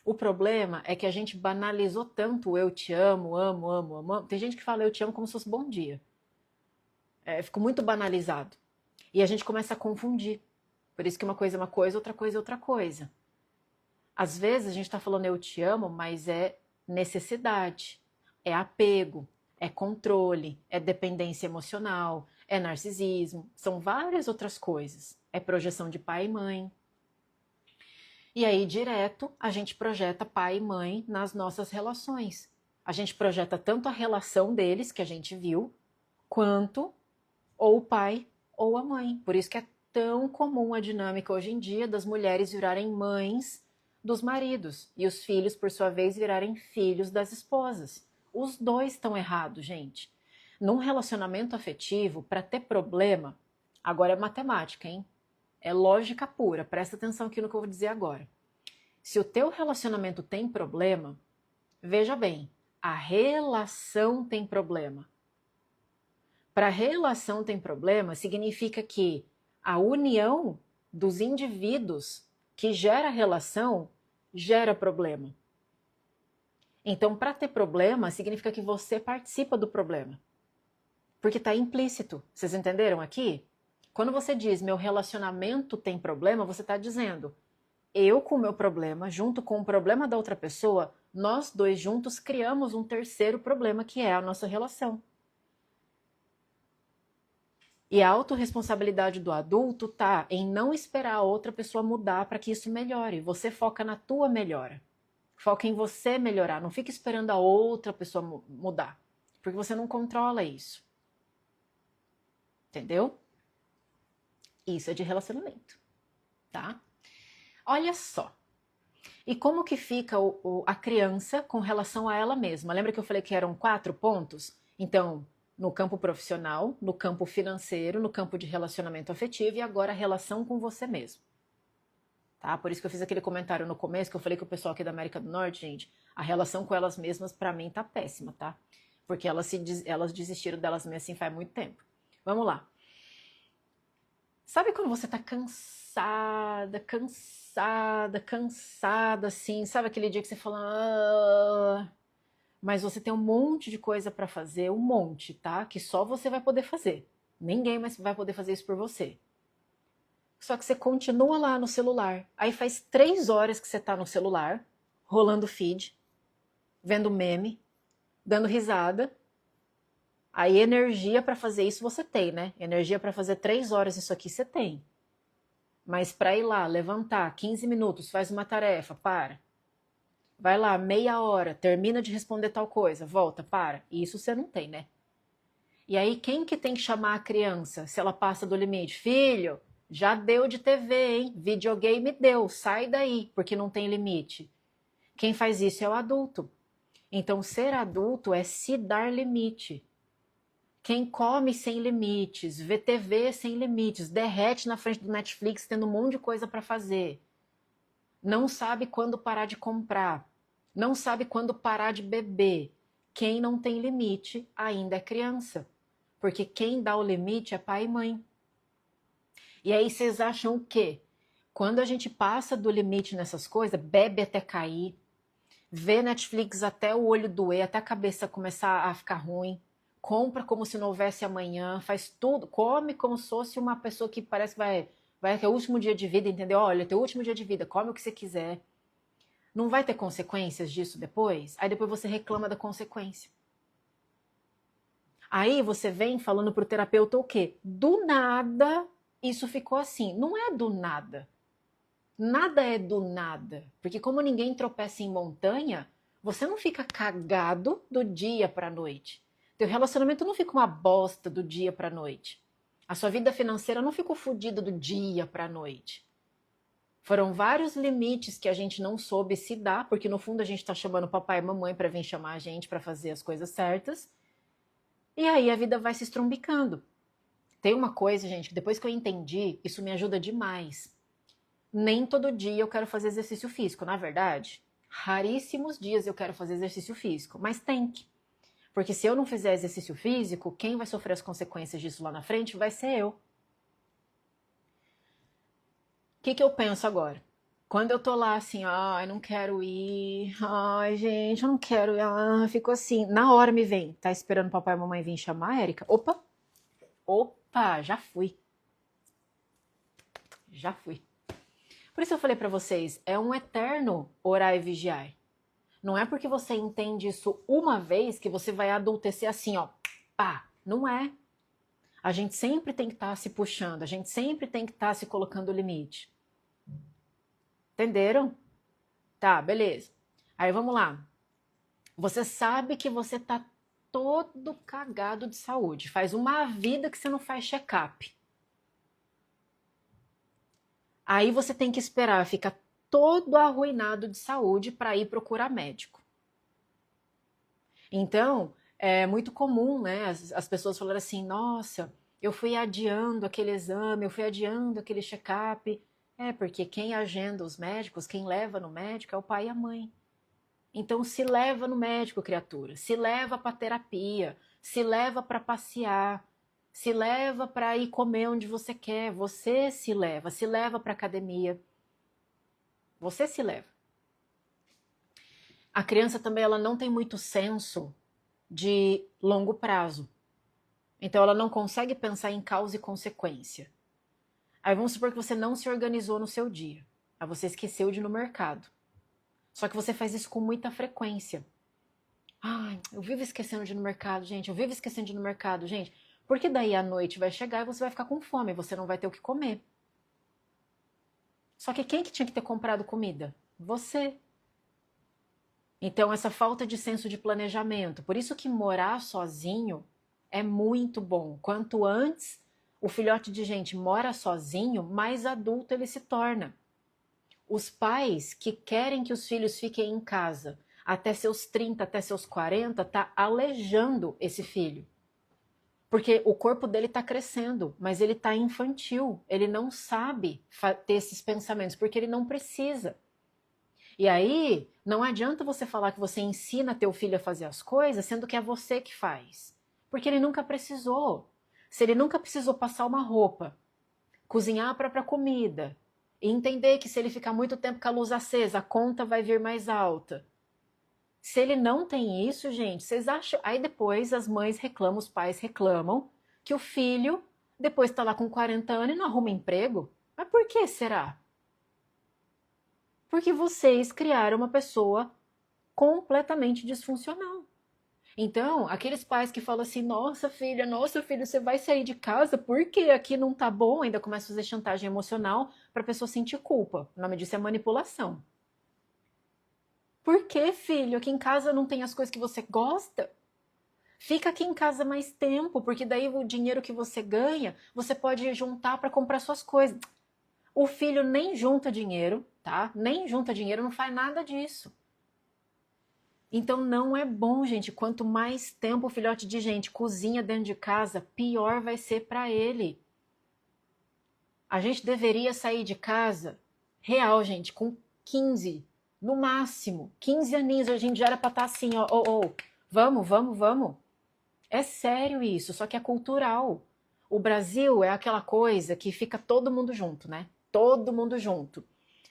O problema é que a gente banalizou tanto o eu te amo, amo, amo, amo. Tem gente que fala eu te amo como se fosse bom dia. Ficou muito banalizado. E a gente começa a confundir. Por isso que uma coisa é uma coisa, outra coisa é outra coisa. Às vezes a gente está falando eu te amo, mas é necessidade, é apego, é controle, é dependência emocional, é narcisismo, são várias outras coisas. É projeção de pai e mãe. E aí, direto, a gente projeta pai e mãe nas nossas relações. A gente projeta tanto a relação deles, que a gente viu, quanto ou o pai ou a mãe. Por isso que é tão comum a dinâmica hoje em dia das mulheres virarem mães dos maridos e os filhos, por sua vez, virarem filhos das esposas. Os dois estão errados, gente. Num relacionamento afetivo, para ter problema, agora é matemática, hein? É lógica pura, presta atenção aqui no que eu vou dizer agora. Se o teu relacionamento tem problema, veja bem, a relação tem problema. Para a relação tem problema, significa que a união dos indivíduos que gera relação, gera problema. Então, para ter problema, significa que você participa do problema. Porque está implícito. Vocês entenderam aqui? Quando você diz meu relacionamento tem problema, você está dizendo eu com o meu problema, junto com o problema da outra pessoa, nós dois juntos criamos um terceiro problema que é a nossa relação. E a autorresponsabilidade do adulto tá em não esperar a outra pessoa mudar para que isso melhore. Você foca na tua melhora. Foca em você melhorar. Não fica esperando a outra pessoa mudar. Porque você não controla isso. Entendeu? Isso é de relacionamento. Tá? Olha só. E como que fica a criança com relação a ela mesma? Lembra que eu falei que eram 4 pontos? Então, no campo profissional, no campo financeiro, no campo de relacionamento afetivo e agora a relação com você mesmo. Tá? Por isso que eu fiz aquele comentário no começo, que eu falei que o pessoal aqui da América do Norte, gente, a relação com elas mesmas, pra mim, tá péssima, tá? Porque elas desistiram delas mesmas assim faz muito tempo. Vamos lá. Sabe quando você tá cansada, assim, sabe aquele dia que você fala... Ah... Mas você tem um monte de coisa para fazer, um monte, tá? Que só você vai poder fazer. Ninguém mais vai poder fazer isso por você. Só que você continua lá no celular. Aí faz 3 horas que você tá no celular, rolando feed, vendo meme, dando risada. Aí energia para fazer isso você tem, né? Energia para fazer 3 horas isso aqui você tem. Mas para ir lá, levantar 15 minutos, faz uma tarefa, para. Vai lá, meia hora, termina de responder tal coisa, volta, para. Isso você não tem, né? E aí, quem que tem que chamar a criança se ela passa do limite? Filho, já deu de TV, hein? Videogame deu, sai daí, porque não tem limite. Quem faz isso é o adulto. Então, ser adulto é se dar limite. Quem come sem limites, vê TV sem limites, derrete na frente do Netflix tendo um monte de coisa para fazer. Não sabe quando parar de comprar. Não sabe quando parar de beber. Quem não tem limite ainda é criança. Porque quem dá o limite é pai e mãe. E aí vocês acham o quê? Quando a gente passa do limite nessas coisas, bebe até cair, vê Netflix até o olho doer, até a cabeça começar a ficar ruim, compra como se não houvesse amanhã, faz tudo, come como se fosse uma pessoa que parece que vai ter o último dia de vida, entendeu? Olha, teu último dia de vida, come o que você quiser. Não vai ter consequências disso depois? Aí depois você reclama da consequência. Aí você vem falando pro terapeuta o quê? Do nada isso ficou assim. Não é do nada. Nada é do nada. Porque como ninguém tropeça em montanha, você não fica cagado do dia pra noite. Teu relacionamento não fica uma bosta do dia pra noite. A sua vida financeira não ficou fodida do dia pra noite. Foram vários limites que a gente não soube se dar, porque no fundo a gente tá chamando papai e mamãe pra vir chamar a gente pra fazer as coisas certas. E aí a vida vai se estrumbicando. Tem uma coisa, gente, que depois que eu entendi, isso me ajuda demais. Nem todo dia eu quero fazer exercício físico, na verdade. Raríssimos dias eu quero fazer exercício físico, mas tem que. Porque se eu não fizer exercício físico, quem vai sofrer as consequências disso lá na frente vai ser eu. O que eu penso agora? Quando eu tô lá assim, ai, não quero ir, ai, gente, eu não quero ir, fico assim, na hora me vem, tá esperando papai e mamãe vir chamar a Érica? Opa, já fui. Por isso eu falei pra vocês, é um eterno orar e vigiar. Não é porque você entende isso uma vez que você vai adultecer assim, ó, pá, não é. A gente sempre tem que estar se puxando, a gente sempre tem que estar se colocando limite. Entenderam? Tá, beleza. Aí vamos lá. Você sabe que você tá todo cagado de saúde. Faz uma vida que você não faz check-up. Aí você tem que esperar ficar todo arruinado de saúde para ir procurar médico. Então, é muito comum, né, as pessoas falarem assim, nossa, eu fui adiando aquele exame, eu fui adiando aquele check-up. É, porque quem agenda os médicos, quem leva no médico é o pai e a mãe. Então se leva no médico, criatura, se leva para terapia, se leva para passear, se leva para ir comer onde você quer, você se leva para academia. Você se leva. A criança também ela não tem muito senso de longo prazo. Então ela não consegue pensar em causa e consequência. Aí vamos supor que você não se organizou no seu dia. Aí você esqueceu de ir no mercado. Só que você faz isso com muita frequência. Ai, eu vivo esquecendo de ir no mercado, gente. Eu vivo esquecendo de ir no mercado, gente. Porque daí a noite vai chegar e você vai ficar com fome. Você não vai ter o que comer. Só que quem que tinha que ter comprado comida? Você. Então essa falta de senso de planejamento. Por isso que morar sozinho é muito bom. Quanto antes o filhote de gente mora sozinho, mais adulto ele se torna. Os pais que querem que os filhos fiquem em casa até seus 30, até seus 40, tá aleijando esse filho. Porque o corpo dele tá crescendo, mas ele tá infantil. Ele não sabe ter esses pensamentos, porque ele não precisa. E aí, não adianta você falar que você ensina teu filho a fazer as coisas, sendo que é você que faz. Porque ele nunca precisou. Se ele nunca precisou passar uma roupa, cozinhar a própria comida, e entender que se ele ficar muito tempo com a luz acesa, a conta vai vir mais alta. Se ele não tem isso, gente, vocês acham... Aí depois as mães reclamam, os pais reclamam, que o filho depois está lá com 40 anos e não arruma emprego. Mas por que será? Porque vocês criaram uma pessoa completamente disfuncional. Então, aqueles pais que falam assim, nossa filho, você vai sair de casa porque aqui não tá bom, ainda começa a fazer chantagem emocional para a pessoa sentir culpa. O nome disso é manipulação. Por que, filho? Aqui em casa não tem as coisas que você gosta? Fica aqui em casa mais tempo, porque daí o dinheiro que você ganha, você pode juntar para comprar suas coisas. O filho nem junta dinheiro, tá? Nem junta dinheiro, não faz nada disso. Então não é bom, gente. Quanto mais tempo o filhote de gente cozinha dentro de casa, pior vai ser para ele. A gente deveria sair de casa, real, gente, com 15, no máximo. 15 aninhos, a gente já era para estar assim, ó, vamos. É sério isso, só que é cultural. O Brasil é aquela coisa que fica todo mundo junto, né? Todo mundo junto.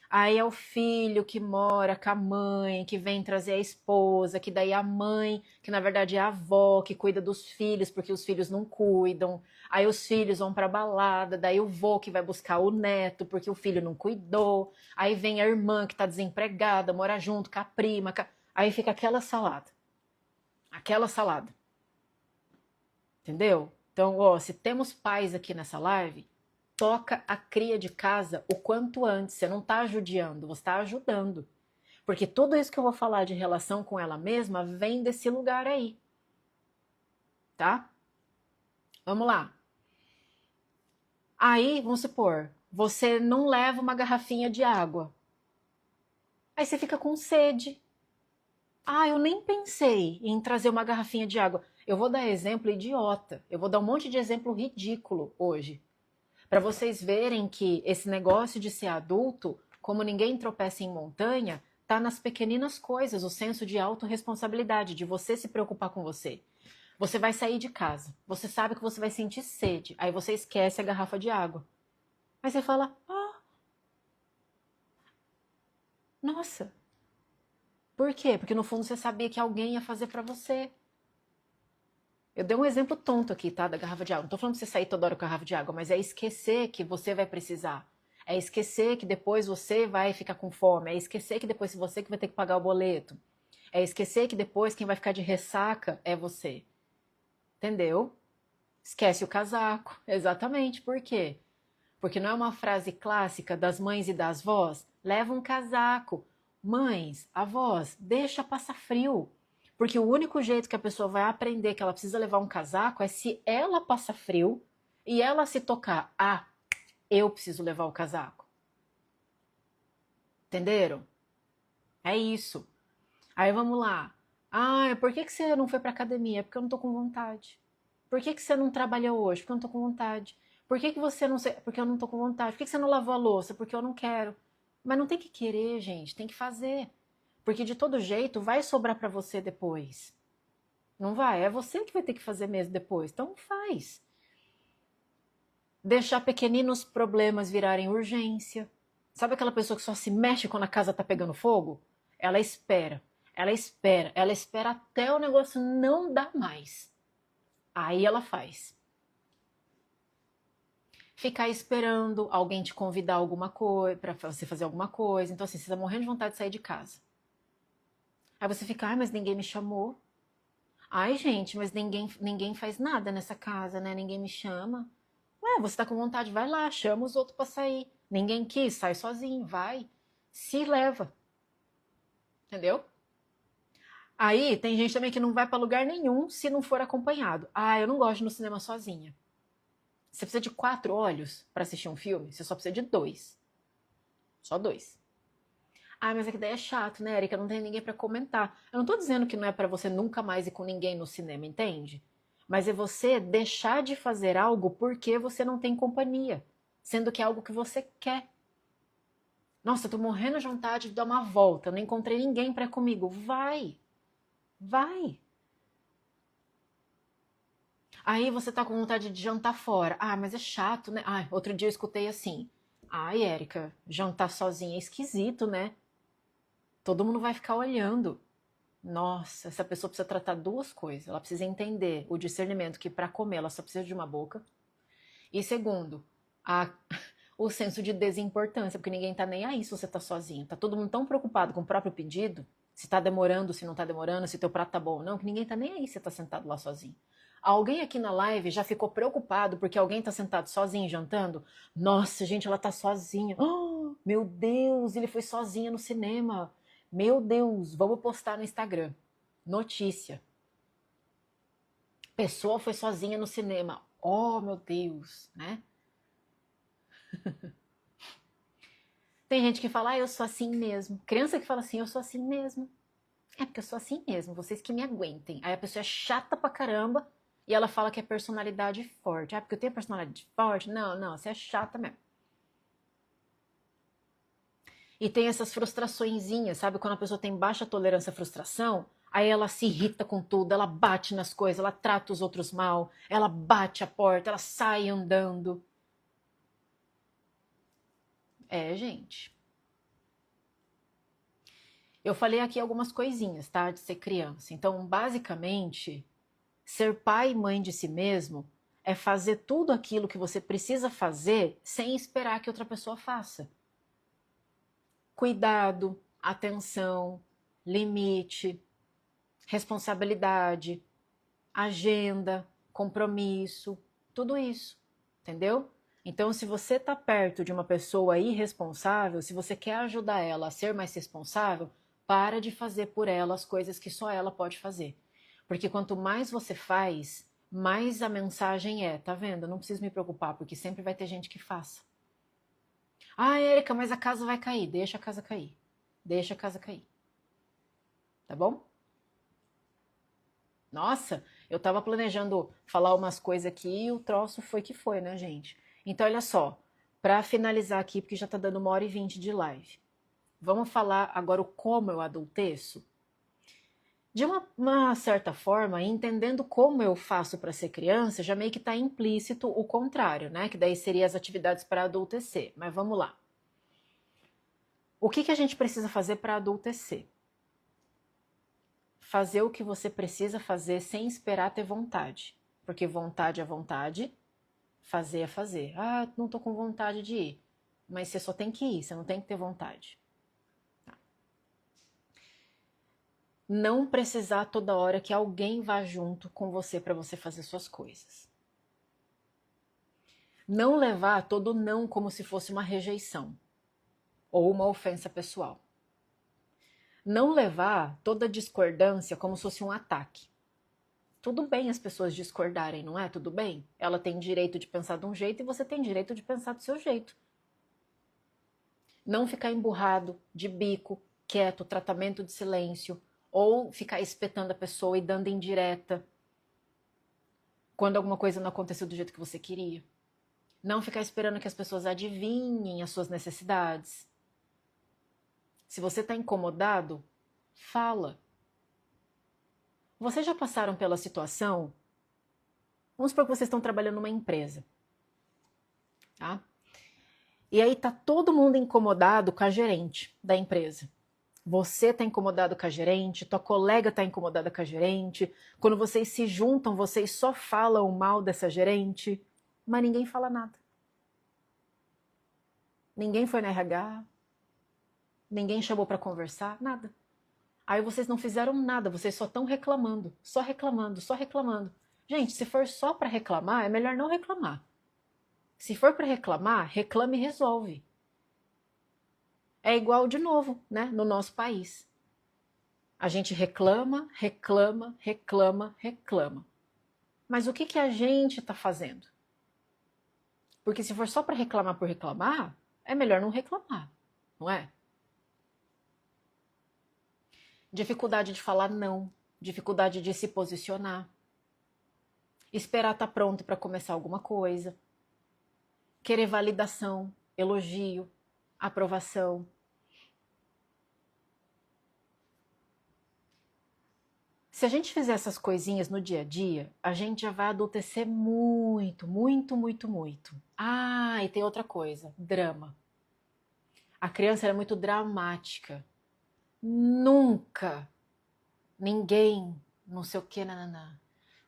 Aí é o filho que mora com a mãe, que vem trazer a esposa, que daí a mãe, que na verdade é a avó, que cuida dos filhos, porque os filhos não cuidam. Aí os filhos vão pra balada, daí o vô que vai buscar o neto, porque o filho não cuidou. Aí vem a irmã que tá desempregada, mora junto com a prima. Aí fica aquela salada. Aquela salada. Entendeu? Então, ó, se temos pais aqui nessa live, toca a cria de casa o quanto antes. Você não está judiando, você está ajudando. Porque tudo isso que eu vou falar de relação com ela mesma vem desse lugar aí. Tá? Vamos lá. Aí, vamos supor, você não leva uma garrafinha de água. Aí você fica com sede. Ah, eu nem pensei em trazer uma garrafinha de água. Eu vou dar exemplo idiota. Eu vou dar um monte de exemplo ridículo hoje. Para vocês verem que esse negócio de ser adulto, como ninguém tropeça em montanha, tá nas pequeninas coisas, o senso de autorresponsabilidade, de você se preocupar com você. Você vai sair de casa, você sabe que você vai sentir sede, aí você esquece a garrafa de água. Aí você fala, nossa, por quê? Porque no fundo você sabia que alguém ia fazer para você. Eu dei um exemplo tonto aqui, tá? Da garrafa de água. Não tô falando pra você sair toda hora com a garrafa de água, mas é esquecer que você vai precisar. É esquecer que depois você vai ficar com fome. É esquecer que depois você que vai ter que pagar o boleto. É esquecer que depois quem vai ficar de ressaca é você. Entendeu? Esquece o casaco. Exatamente. Por quê? Porque não é uma frase clássica das mães e das vós? Leva um casaco. Mães, avós, deixa passar frio. Porque o único jeito que a pessoa vai aprender que ela precisa levar um casaco é se ela passa frio e ela se tocar. Ah, eu preciso levar o casaco. Entenderam? É isso. Aí vamos lá. Ah, por que você não foi pra academia? Porque eu não tô com vontade. Por que você não trabalhou hoje? Porque eu não tô com vontade. Por que você não... Porque eu não tô com vontade. Por que você não lavou a louça? Porque eu não quero. Mas não tem que querer, gente. Tem que fazer. Porque de todo jeito vai sobrar pra você depois. Não vai? É você que vai ter que fazer mesmo depois. Então faz. Deixar pequeninos problemas virarem urgência. Sabe aquela pessoa que só se mexe quando a casa tá pegando fogo? Ela espera. Ela espera. Ela espera até o negócio não dar mais. Aí ela faz. Ficar esperando alguém te convidar alguma coisa, para você fazer alguma coisa. Então, assim, você tá morrendo de vontade de sair de casa. Aí você fica, ai, mas ninguém me chamou. Ai, gente, mas ninguém faz nada nessa casa, né? Ninguém me chama. Ué, você tá com vontade, vai lá, chama os outros pra sair. Ninguém quis, sai sozinho, vai. Se leva. Entendeu? Aí tem gente também que não vai pra lugar nenhum se não for acompanhado. Ah, eu não gosto de ir no cinema sozinha. Você precisa de 4 olhos pra assistir um filme? Você só precisa de 2. Só 2. Ah, mas é que daí é chato, né, Erika? Não tem ninguém pra comentar. Eu não tô dizendo que não é pra você nunca mais ir com ninguém no cinema, entende? Mas é você deixar de fazer algo porque você não tem companhia, sendo que é algo que você quer. Nossa, eu tô morrendo de vontade de dar uma volta, não encontrei ninguém pra ir comigo. Vai, vai. Aí você tá com vontade de jantar fora. Ah, mas é chato, né? Ah, outro dia eu escutei assim. Ai, Érica, jantar sozinha é esquisito, né? Todo mundo vai ficar olhando. Nossa, essa pessoa precisa tratar 2 coisas. Ela precisa entender o discernimento que para comer ela só precisa de uma boca. E segundo, a, o senso de desimportância, porque ninguém tá nem aí se você tá sozinho. Tá todo mundo tão preocupado com o próprio pedido, se tá demorando, se não tá demorando, se teu prato tá bom ou não, que ninguém tá nem aí se você tá sentado lá sozinho. Alguém aqui na live já ficou preocupado porque alguém tá sentado sozinho jantando? Nossa, gente, ela tá sozinha. Oh, meu Deus, ele foi sozinha no cinema. Meu Deus, vamos postar no Instagram. Notícia. Pessoa foi sozinha no cinema. Oh, meu Deus, né? Tem gente que fala, ah, eu sou assim mesmo. Criança que fala assim, eu sou assim mesmo. É porque eu sou assim mesmo, vocês que me aguentem. Aí a pessoa é chata pra caramba e ela fala que é personalidade forte. Ah, porque eu tenho personalidade forte? Não, não, você é chata mesmo. E tem essas frustraçõezinhas, sabe? Quando a pessoa tem baixa tolerância à frustração, aí ela se irrita com tudo, ela bate nas coisas, ela trata os outros mal, ela bate a porta, ela sai andando. É, gente. Eu falei aqui algumas coisinhas, tá? De ser criança. Então, basicamente, ser pai e mãe de si mesmo é fazer tudo aquilo que você precisa fazer sem esperar que outra pessoa faça. Cuidado, atenção, limite, responsabilidade, agenda, compromisso, tudo isso, entendeu? Então, se você está perto de uma pessoa irresponsável, se você quer ajudar ela a ser mais responsável, para de fazer por ela as coisas que só ela pode fazer. Porque quanto mais você faz, mais a mensagem é, tá vendo? Eu não preciso me preocupar, porque sempre vai ter gente que faça. Ah, Érica, mas a casa vai cair. Deixa a casa cair. Deixa a casa cair. Tá bom? Nossa, eu tava planejando falar umas coisas aqui e o troço foi que foi, né, gente? Então, olha só, para finalizar aqui, porque já tá dando 1h20 de live. Vamos falar agora o como eu adulteço? De uma certa forma, entendendo como eu faço para ser criança, já meio que está implícito o contrário, né? Que daí seria as atividades para adultecer. Mas vamos lá. O que a gente precisa fazer para adultecer? Fazer o que você precisa fazer sem esperar ter vontade. Porque vontade é vontade, fazer é fazer. Ah, não tô com vontade de ir. Mas você só tem que ir, você não tem que ter vontade. Tá. Não precisar toda hora que alguém vá junto com você para você fazer suas coisas. Não levar todo não como se fosse uma rejeição ou uma ofensa pessoal. Não levar toda discordância como se fosse um ataque. Tudo bem as pessoas discordarem, não é? Tudo bem? Ela tem direito de pensar de um jeito e você tem direito de pensar do seu jeito. Não ficar emburrado, de bico, quieto, tratamento de silêncio, ou ficar espetando a pessoa e dando indireta quando alguma coisa não aconteceu do jeito que você queria. Não ficar esperando que as pessoas adivinhem as suas necessidades. Se você está incomodado, fala. Vocês já passaram pela situação? Vamos supor que vocês estão trabalhando numa empresa, tá? E aí tá todo mundo incomodado com a gerente da empresa. Você tá incomodado com a gerente, tua colega tá incomodada com a gerente. Quando vocês se juntam, vocês só falam mal dessa gerente, mas ninguém fala nada. Ninguém foi na RH, ninguém chamou para conversar, nada. Aí vocês não fizeram nada, vocês só estão reclamando, só reclamando, só reclamando. Gente, se for só para reclamar, é melhor não reclamar. Se for para reclamar, reclame e resolve. É igual de novo, né, no nosso país. A gente reclama, reclama, reclama, reclama. Mas o que a gente está fazendo? Porque se for só para reclamar por reclamar, é melhor não reclamar, não é? Dificuldade de falar não, dificuldade de se posicionar, esperar estar pronto para começar alguma coisa, querer validação, elogio, aprovação. Se a gente fizer essas coisinhas no dia a dia, a gente já vai adultecer muito, muito, muito, muito. Ah, e tem outra coisa, drama. A criança era muito dramática. Nunca, ninguém, não sei o que, nananã.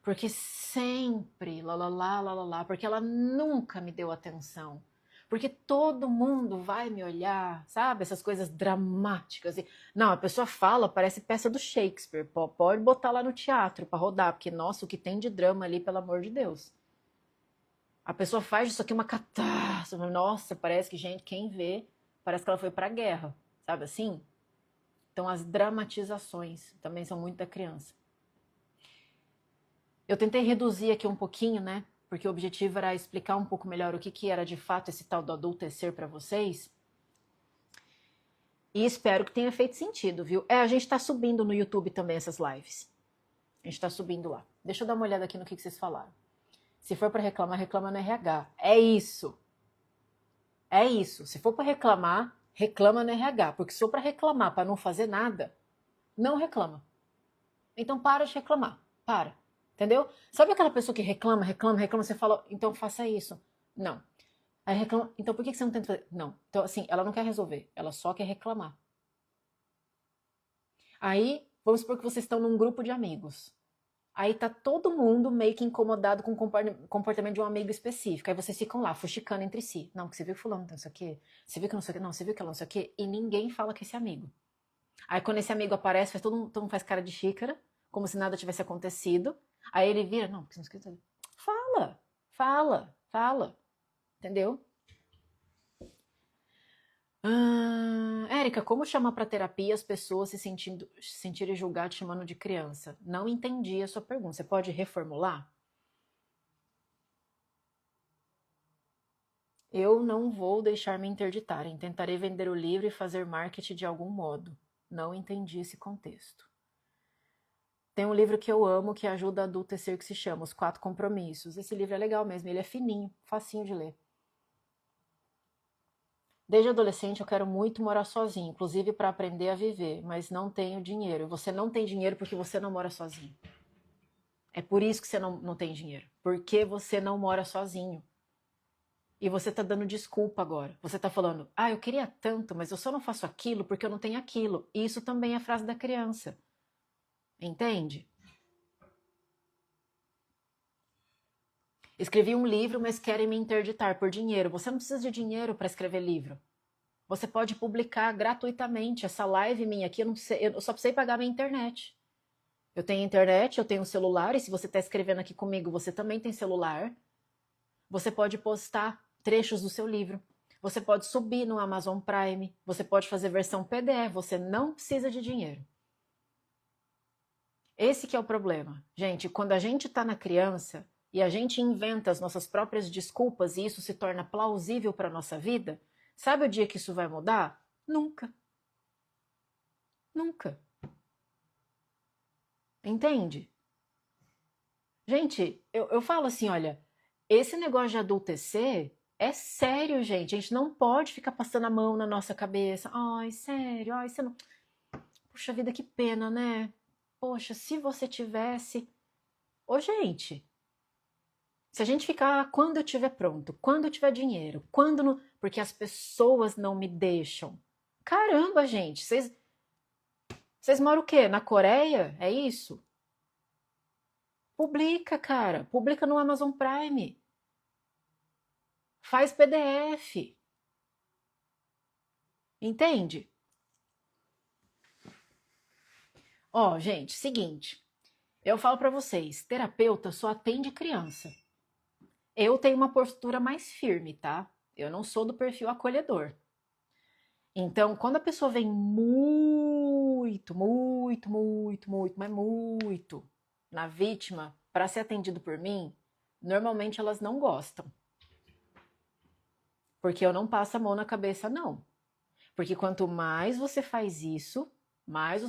Porque sempre, lá, porque ela nunca me deu atenção. Porque todo mundo vai me olhar, sabe? Essas coisas dramáticas. Não, a pessoa fala, parece peça do Shakespeare. Pode botar lá no teatro para rodar, porque, nossa, o que tem de drama ali, pelo amor de Deus. A pessoa faz isso aqui uma catástrofe. Nossa, parece que, gente, quem vê, parece que ela foi pra guerra, sabe assim? Então, as dramatizações também são muito da criança. Eu tentei reduzir aqui um pouquinho, né? Porque o objetivo era explicar um pouco melhor o que era de fato esse tal do adultecer para vocês. E espero que tenha feito sentido, viu? A gente tá subindo no YouTube também essas lives. A gente tá subindo lá. Deixa eu dar uma olhada aqui no que vocês falaram. Se for para reclamar, reclama no RH. É isso. É isso. Se for para reclamar, reclama no RH. Porque se for para reclamar, para não fazer nada, não reclama. Então para de reclamar. Para. Entendeu? Sabe aquela pessoa que reclama, você fala, então faça isso. Não. Aí reclama, então por que você não tenta fazer? Não. Então, assim, ela não quer resolver, ela só quer reclamar. Aí, vamos supor que vocês estão num grupo de amigos. Aí tá todo mundo meio que incomodado com o comportamento de um amigo específico. Aí vocês ficam lá, fuxicando entre si. Não, que você viu que fulano não sei o quê. Você viu que não sei o quê. Não, você viu que ela não sei o quê. E ninguém fala com esse amigo. Aí quando esse amigo aparece, todo mundo faz cara de xícara, como se nada tivesse acontecido. Aí ele vira, não, que não sei o quê. Fala, fala. Entendeu? Érica, como chamar para terapia as pessoas se sentirem julgadas te chamando de criança? Não entendi a sua pergunta. Você pode reformular? Eu não vou deixar me interditarem. Tentarei vender o livro e fazer marketing de algum modo. Não entendi esse contexto. Tem um livro que eu amo que ajuda a adultecer que se chama Os Quatro Compromissos. Esse livro é legal mesmo, ele é fininho, facinho de ler. Desde adolescente eu quero muito morar sozinho, inclusive para aprender a viver, mas não tenho dinheiro. Você não tem dinheiro porque você não mora sozinho. É por isso que você não tem dinheiro. Porque você não mora sozinho. E você tá dando desculpa agora. Você tá falando, eu queria tanto, mas eu só não faço aquilo porque eu não tenho aquilo. E isso também é a frase da criança. Entende? Escrevi um livro, mas querem me interditar por dinheiro. Você não precisa de dinheiro para escrever livro. Você pode publicar gratuitamente. Essa live minha aqui, eu só precisei pagar minha internet. Eu tenho internet, eu tenho um celular, e se você está escrevendo aqui comigo, você também tem celular. Você pode postar trechos do seu livro. Você pode subir no Amazon Prime. Você pode fazer versão PDF. Você não precisa de dinheiro. Esse que é o problema. Gente, quando a gente está na criança e a gente inventa as nossas próprias desculpas e isso se torna plausível para a nossa vida, sabe o dia que isso vai mudar? Nunca. Nunca. Entende? Gente, eu falo assim, olha, esse negócio de adultecer é sério, gente. A gente não pode ficar passando a mão na nossa cabeça. Ai, sério, ai, você não. Puxa vida, que pena, né? Poxa, se você tivesse. Ô, gente, se a gente ficar quando eu tiver pronto, quando eu tiver dinheiro, quando não. Porque as pessoas não me deixam. Caramba, gente, vocês moram o quê? Na Coreia? É isso? Publica, cara. Publica no Amazon Prime. Faz PDF. Entende? Ó, gente, seguinte. Eu falo pra vocês, terapeuta só atende criança. Eu tenho uma postura mais firme, tá? Eu não sou do perfil acolhedor. Então, quando a pessoa vem mas muito na vítima para ser atendido por mim, normalmente elas não gostam. Porque eu não passo a mão na cabeça, não. Porque quanto mais você faz isso, mais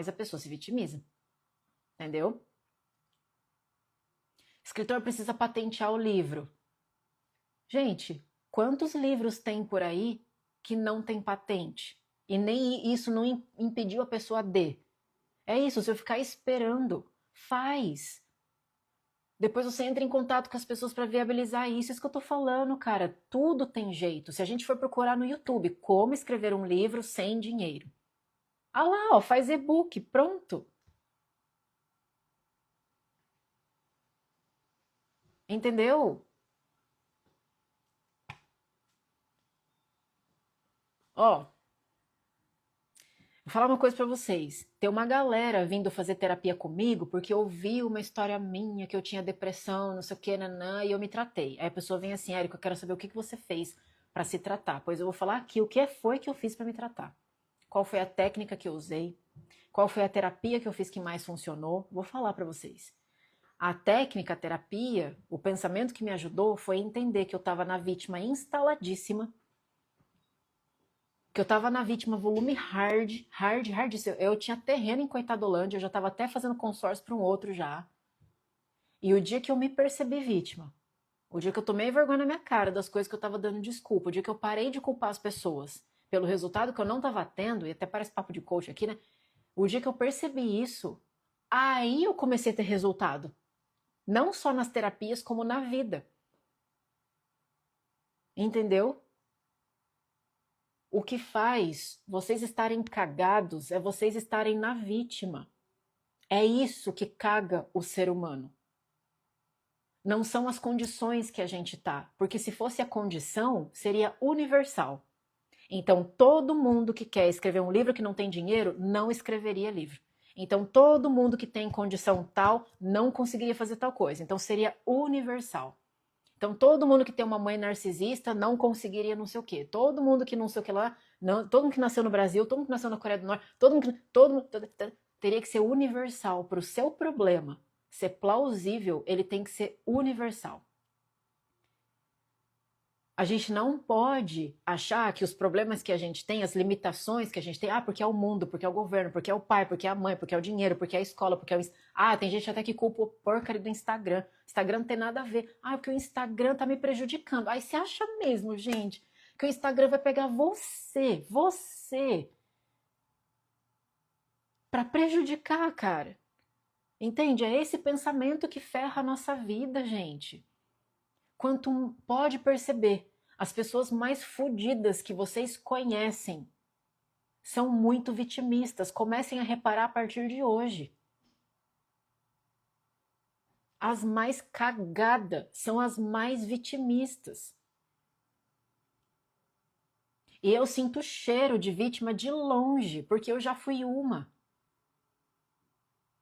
a pessoa se vitimiza. Entendeu? Escritor precisa patentear o livro. Gente, quantos livros tem por aí que não tem patente? E nem isso não impediu a pessoa de. É isso, se eu ficar esperando, faz. Depois você entra em contato com as pessoas para viabilizar isso. Isso que eu tô falando, cara. Tudo tem jeito. Se a gente for procurar no YouTube como escrever um livro sem dinheiro. Ah lá, ó, faz e-book, pronto. Entendeu? Ó, vou falar uma coisa pra vocês. Tem uma galera vindo fazer terapia comigo porque ouviu uma história minha que eu tinha depressão, não sei o que, nanã, e eu me tratei. Aí a pessoa vem assim, Érico, eu quero saber o que você fez pra se tratar. Pois eu vou falar aqui o que foi que eu fiz pra me tratar. Qual foi a técnica que eu usei? Qual foi a terapia que eu fiz que mais funcionou? Vou falar pra vocês. A técnica, a terapia, o pensamento que me ajudou foi entender que eu estava na vítima instaladíssima, que eu tava na vítima volume hard. Eu tinha terreno em Coitadolândia, eu já tava até fazendo consórcio para um outro já. E o dia que eu me percebi vítima, o dia que eu tomei vergonha na minha cara das coisas que eu tava dando desculpa, o dia que eu parei de culpar as pessoas pelo resultado que eu não tava tendo, e até parece papo de coach aqui, né? O dia que eu percebi isso, aí eu comecei a ter resultado. Não só nas terapias, como na vida. Entendeu? O que faz vocês estarem cagados é vocês estarem na vítima. É isso que caga o ser humano. Não são as condições que a gente tá, porque se fosse a condição, seria universal. Então, todo mundo que quer escrever um livro que não tem dinheiro, não escreveria livro. Então, todo mundo que tem condição tal, não conseguiria fazer tal coisa. Então, seria universal. Então, todo mundo que tem uma mãe narcisista não conseguiria não sei o quê. Todo mundo que não sei o que lá, não, todo mundo que nasceu no Brasil, todo mundo que nasceu na Coreia do Norte, todo mundo teria que ser universal. Para o seu problema ser plausível, ele tem que ser universal. A gente não pode achar que os problemas que a gente tem, as limitações que a gente tem, porque é o mundo, porque é o governo, porque é o pai, porque é a mãe, porque é o dinheiro, porque é a escola, porque é o... tem gente até que culpa o porcaria do Instagram. Instagram não tem nada a ver. Porque o Instagram tá me prejudicando. Você acha mesmo, gente, que o Instagram vai pegar você, pra prejudicar, cara? Entende? É esse pensamento que ferra a nossa vida, gente. Quanto pode perceber, as pessoas mais fodidas que vocês conhecem são muito vitimistas. Comecem a reparar a partir de hoje. As mais cagadas são as mais vitimistas. E eu sinto cheiro de vítima de longe, porque eu já fui uma.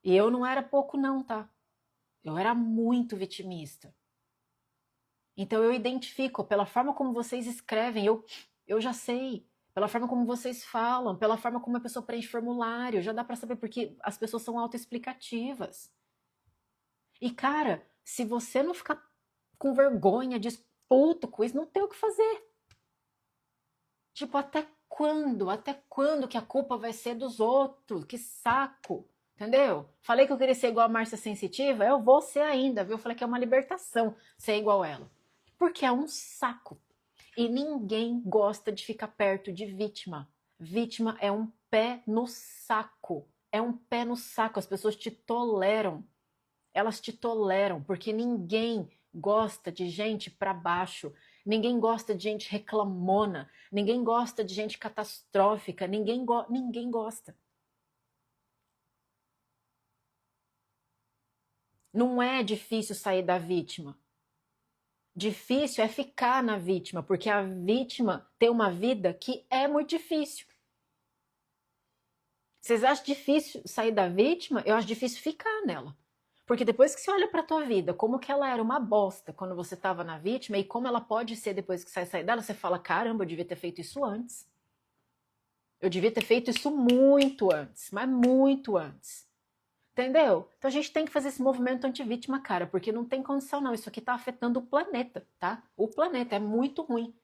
E eu não era pouco não, tá? Eu era muito vitimista. Então eu identifico pela forma como vocês escrevem, eu já sei, pela forma como vocês falam, pela forma como a pessoa preenche formulário, já dá pra saber porque as pessoas são autoexplicativas. E cara, se você não ficar com vergonha, disputo com isso, não tem o que fazer. Tipo, até quando? Até quando que a culpa vai ser dos outros? Que saco! Entendeu? Falei que eu queria ser igual a Márcia Sensitiva, eu vou ser ainda, viu? Falei que é uma libertação ser igual a ela. Porque é um saco. E ninguém gosta de ficar perto de vítima. Vítima é um pé no saco. É um pé no saco. As pessoas te toleram. Elas te toleram porque ninguém gosta de gente pra baixo. Ninguém gosta de gente reclamona. Ninguém gosta de gente catastrófica. Ninguém gosta. Não é difícil sair da vítima. Difícil é ficar na vítima, porque a vítima tem uma vida que é muito difícil. Vocês acham difícil sair da vítima? Eu acho difícil ficar nela. Porque depois que você olha pra tua vida, como que ela era uma bosta quando você estava na vítima e como ela pode ser depois que você sai dela, você fala, caramba, eu devia ter feito isso antes. Eu devia ter feito isso muito antes, mas muito antes. Entendeu? Então a gente tem que fazer esse movimento antivítima, cara, porque não tem condição não. Isso aqui tá afetando o planeta, tá? O planeta é muito ruim.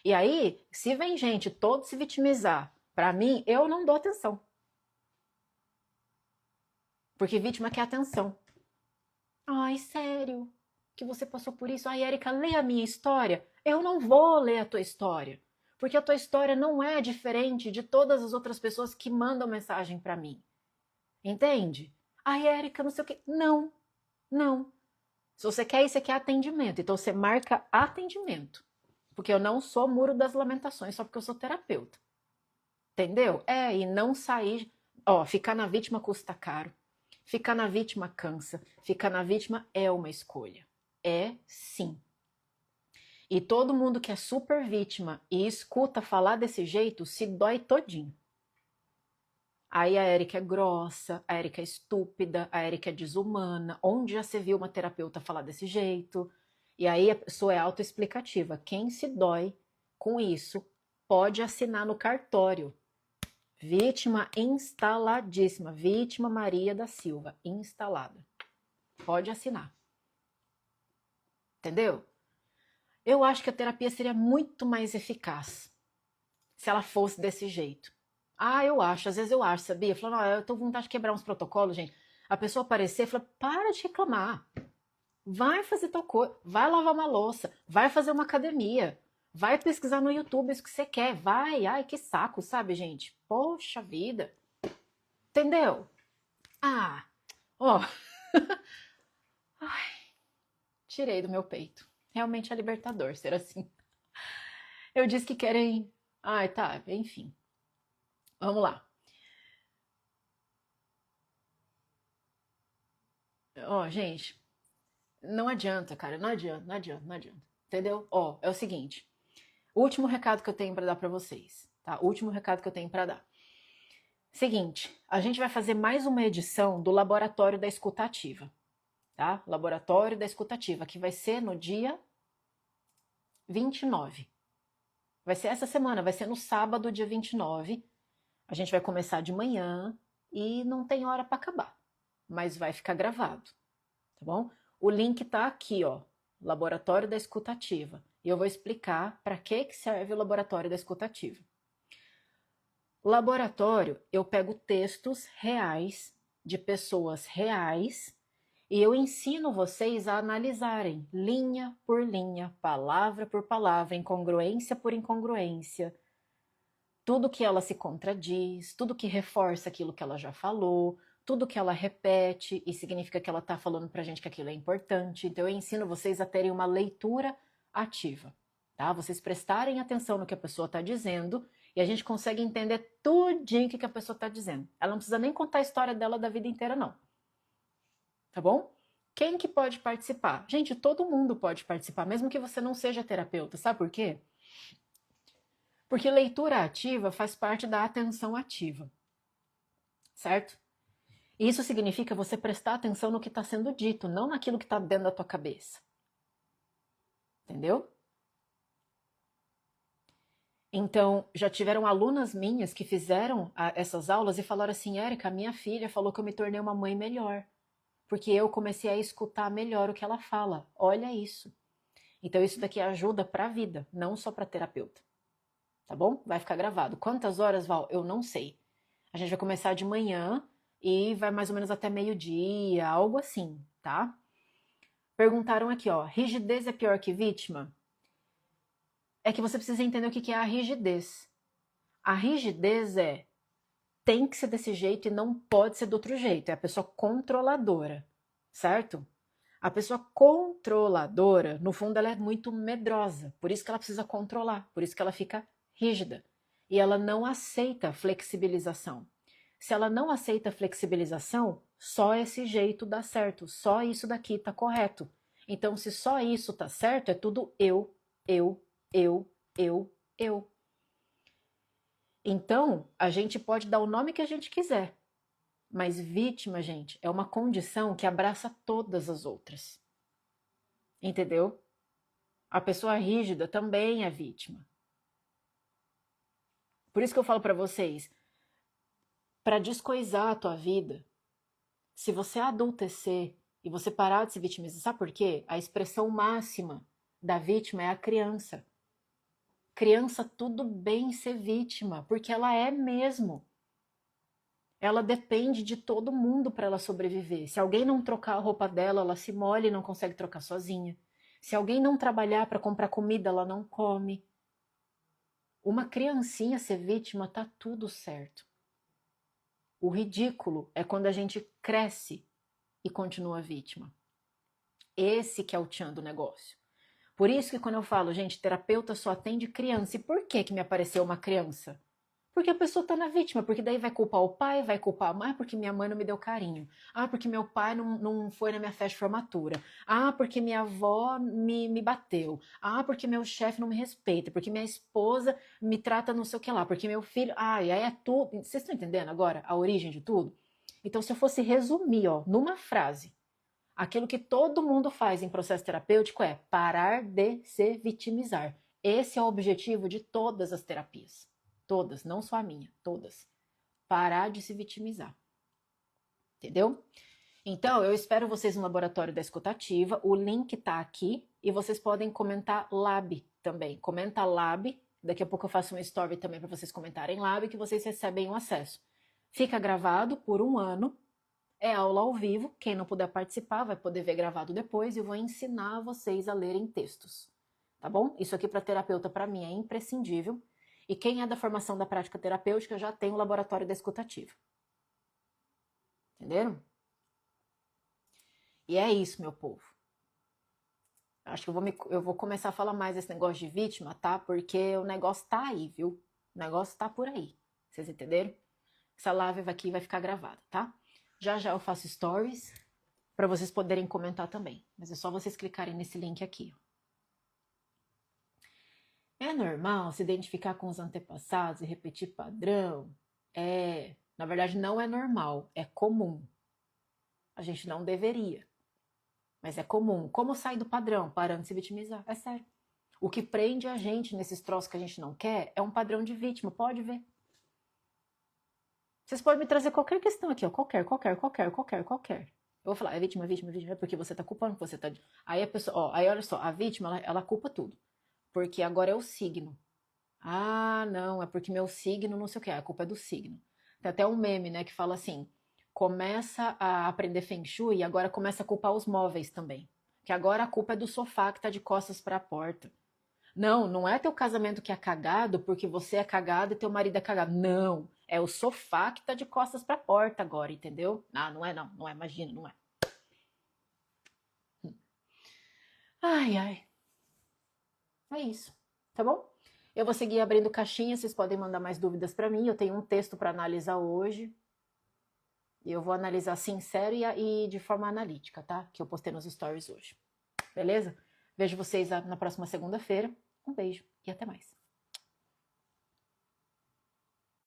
E aí, se vem gente todo se vitimizar, pra mim, eu não dou atenção. Porque vítima quer atenção. Ai, sério? Que você passou por isso? Ai, Érica, lê a minha história. Eu não vou ler a tua história. Porque a tua história não é diferente de todas as outras pessoas que mandam mensagem pra mim. Entende? Ai, Érica, não sei o quê. Não, não. Se você quer isso, você quer atendimento. Então você marca atendimento. Porque eu não sou muro das lamentações só porque eu sou terapeuta. Entendeu? E não sair. Ficar na vítima custa caro. Ficar na vítima cansa. Ficar na vítima é uma escolha. É sim. E todo mundo que é super vítima e escuta falar desse jeito se dói todinho. Aí a Érica é grossa, a Érica é estúpida, a Érica é desumana. Onde já se viu uma terapeuta falar desse jeito? E aí a pessoa é autoexplicativa. Quem se dói com isso pode assinar no cartório. Vítima instaladíssima. Vítima Maria da Silva, instalada. Pode assinar. Entendeu? Eu acho que a terapia seria muito mais eficaz se ela fosse desse jeito. Eu acho, às vezes eu acho, sabia? Falando, eu tô com vontade de quebrar uns protocolos, gente. A pessoa aparecer e fala, para de reclamar. Vai fazer tal coisa, vai lavar uma louça, vai fazer uma academia, vai pesquisar no YouTube isso que você quer, vai, ai, que saco, sabe, gente? Poxa vida. Entendeu? Ai, tirei do meu peito. Realmente é libertador ser assim. Eu disse que querem Ai, tá, enfim. Vamos lá. Ó, gente, não adianta, cara, não adianta, não adianta, não adianta. Entendeu? Ó, é o seguinte. Último recado que eu tenho para dar para vocês, tá? Último recado que eu tenho para dar. Seguinte, a gente vai fazer mais uma edição do Laboratório da Escutativa, tá? Laboratório da Escutativa, que vai ser no dia 29. Vai ser essa semana, vai ser no sábado, dia 29. A gente vai começar de manhã e não tem hora para acabar, mas vai ficar gravado, tá bom? O link tá aqui, ó, Laboratório da Escutativa. E eu vou explicar para que serve o Laboratório da Escutativa. Laboratório, eu pego textos reais de pessoas reais e eu ensino vocês a analisarem linha por linha, palavra por palavra, incongruência por incongruência, tudo que ela se contradiz, tudo que reforça aquilo que ela já falou, tudo que ela repete e significa que ela está falando para a gente que aquilo é importante. Então eu ensino vocês a terem uma leitura ativa, tá? Vocês prestarem atenção no que a pessoa está dizendo e a gente consegue entender tudinho o que a pessoa está dizendo. Ela não precisa nem contar a história dela da vida inteira, não. Tá bom? Quem que pode participar? Gente, todo mundo pode participar, mesmo que você não seja terapeuta. Sabe por quê? Porque leitura ativa faz parte da atenção ativa, certo? Isso significa você prestar atenção no que está sendo dito, não naquilo que está dentro da tua cabeça. Entendeu? Então, já tiveram alunas minhas que fizeram essas aulas e falaram assim, Érica, minha filha falou que eu me tornei uma mãe melhor, porque eu comecei a escutar melhor o que ela fala. Olha isso. Então, isso daqui ajuda para a vida, não só para terapeuta. Tá bom? Vai ficar gravado. Quantas horas, Val? Eu não sei. A gente vai começar de manhã e vai mais ou menos até meio-dia, algo assim, tá? Perguntaram aqui, ó, rigidez é pior que vítima? É que você precisa entender o que é a rigidez. A rigidez tem que ser desse jeito e não pode ser do outro jeito. É a pessoa controladora, certo? A pessoa controladora, no fundo, ela é muito medrosa. Por isso que ela precisa controlar, por isso que ela fica rígida. E ela não aceita flexibilização. Se ela não aceita flexibilização, só esse jeito dá certo, só isso daqui tá correto. Então, se só isso tá certo, é tudo eu, eu. Então, a gente pode dar o nome que a gente quiser, mas vítima, gente, é uma condição que abraça todas as outras. Entendeu? A pessoa rígida também é vítima. Por isso que eu falo para vocês, para descoisar a tua vida, se você adultecer e você parar de se vitimizar, sabe por quê? A expressão máxima da vítima é a criança. Criança, tudo bem ser vítima, porque ela é mesmo. Ela depende de todo mundo para ela sobreviver. Se alguém não trocar a roupa dela, ela se molha e não consegue trocar sozinha. Se alguém não trabalhar para comprar comida, ela não come. Uma criancinha ser vítima, tá tudo certo. O ridículo é quando a gente cresce e continua vítima. Esse que é o tchan do negócio. Por isso que quando eu falo, gente, terapeuta só atende criança. E por que me apareceu uma criança? Porque a pessoa tá na vítima, porque daí vai culpar o pai, vai culpar a mãe, porque minha mãe não me deu carinho. Ah, porque meu pai não foi na minha festa de formatura. Ah, porque minha avó me bateu. Ah, porque meu chefe não me respeita. Porque minha esposa me trata não sei o que lá. Porque meu filho... Ah, e aí é tudo... Vocês estão entendendo agora a origem de tudo? Então, se eu fosse resumir, ó, numa frase, aquilo que todo mundo faz em processo terapêutico é parar de se vitimizar. Esse é o objetivo de todas as terapias. Todas, não só a minha, todas. Parar de se vitimizar. Entendeu? Então, eu espero vocês no Laboratório da Escutativa. O link tá aqui e vocês podem comentar Lab também. Comenta Lab. Daqui a pouco eu faço uma story também para vocês comentarem Lab que vocês recebem o acesso. Fica gravado por 1 ano. É aula ao vivo. Quem não puder participar vai poder ver gravado depois e eu vou ensinar vocês a lerem textos. Tá bom? Isso aqui para terapeuta, para mim, é imprescindível. E quem é da formação da prática terapêutica já tem o laboratório da escutativa. Entenderam? E é isso, meu povo. Acho que eu vou começar a falar mais desse negócio de vítima, tá? Porque o negócio tá aí, viu? O negócio tá por aí. Vocês entenderam? Essa live aqui vai ficar gravada, tá? Já já eu faço stories para vocês poderem comentar também. Mas é só vocês clicarem nesse link aqui. É normal se identificar com os antepassados e repetir padrão? Na verdade não é normal, é comum. A gente não deveria, mas é comum. Como sair do padrão? Parando de se vitimizar, é sério. O que prende a gente nesses troços que a gente não quer é um padrão de vítima, pode ver. Vocês podem me trazer qualquer questão aqui, ó, qualquer. Eu vou falar, é vítima, é porque você tá culpando, você tá... Aí a pessoa, ó, aí olha só, a vítima, ela culpa tudo. Porque agora é o signo. Ah, não, é porque meu signo não sei o que, a culpa é do signo. Tem até um meme, né, que fala assim, começa a aprender Feng Shui e agora começa a culpar os móveis também. Que agora a culpa é do sofá que tá de costas para a porta. Não, não é teu casamento que é cagado porque você é cagado e teu marido é cagado. Não, é o sofá que tá de costas para a porta agora, entendeu? Ah, não é não, não é, imagina, não é. Ai, ai. É isso, tá bom? Eu vou seguir abrindo caixinha, vocês podem mandar mais dúvidas para mim. Eu tenho um texto para analisar hoje. E eu vou analisar sincero e de forma analítica, tá? Que eu postei nos stories hoje. Beleza? Vejo vocês na próxima segunda-feira. Um beijo e até mais.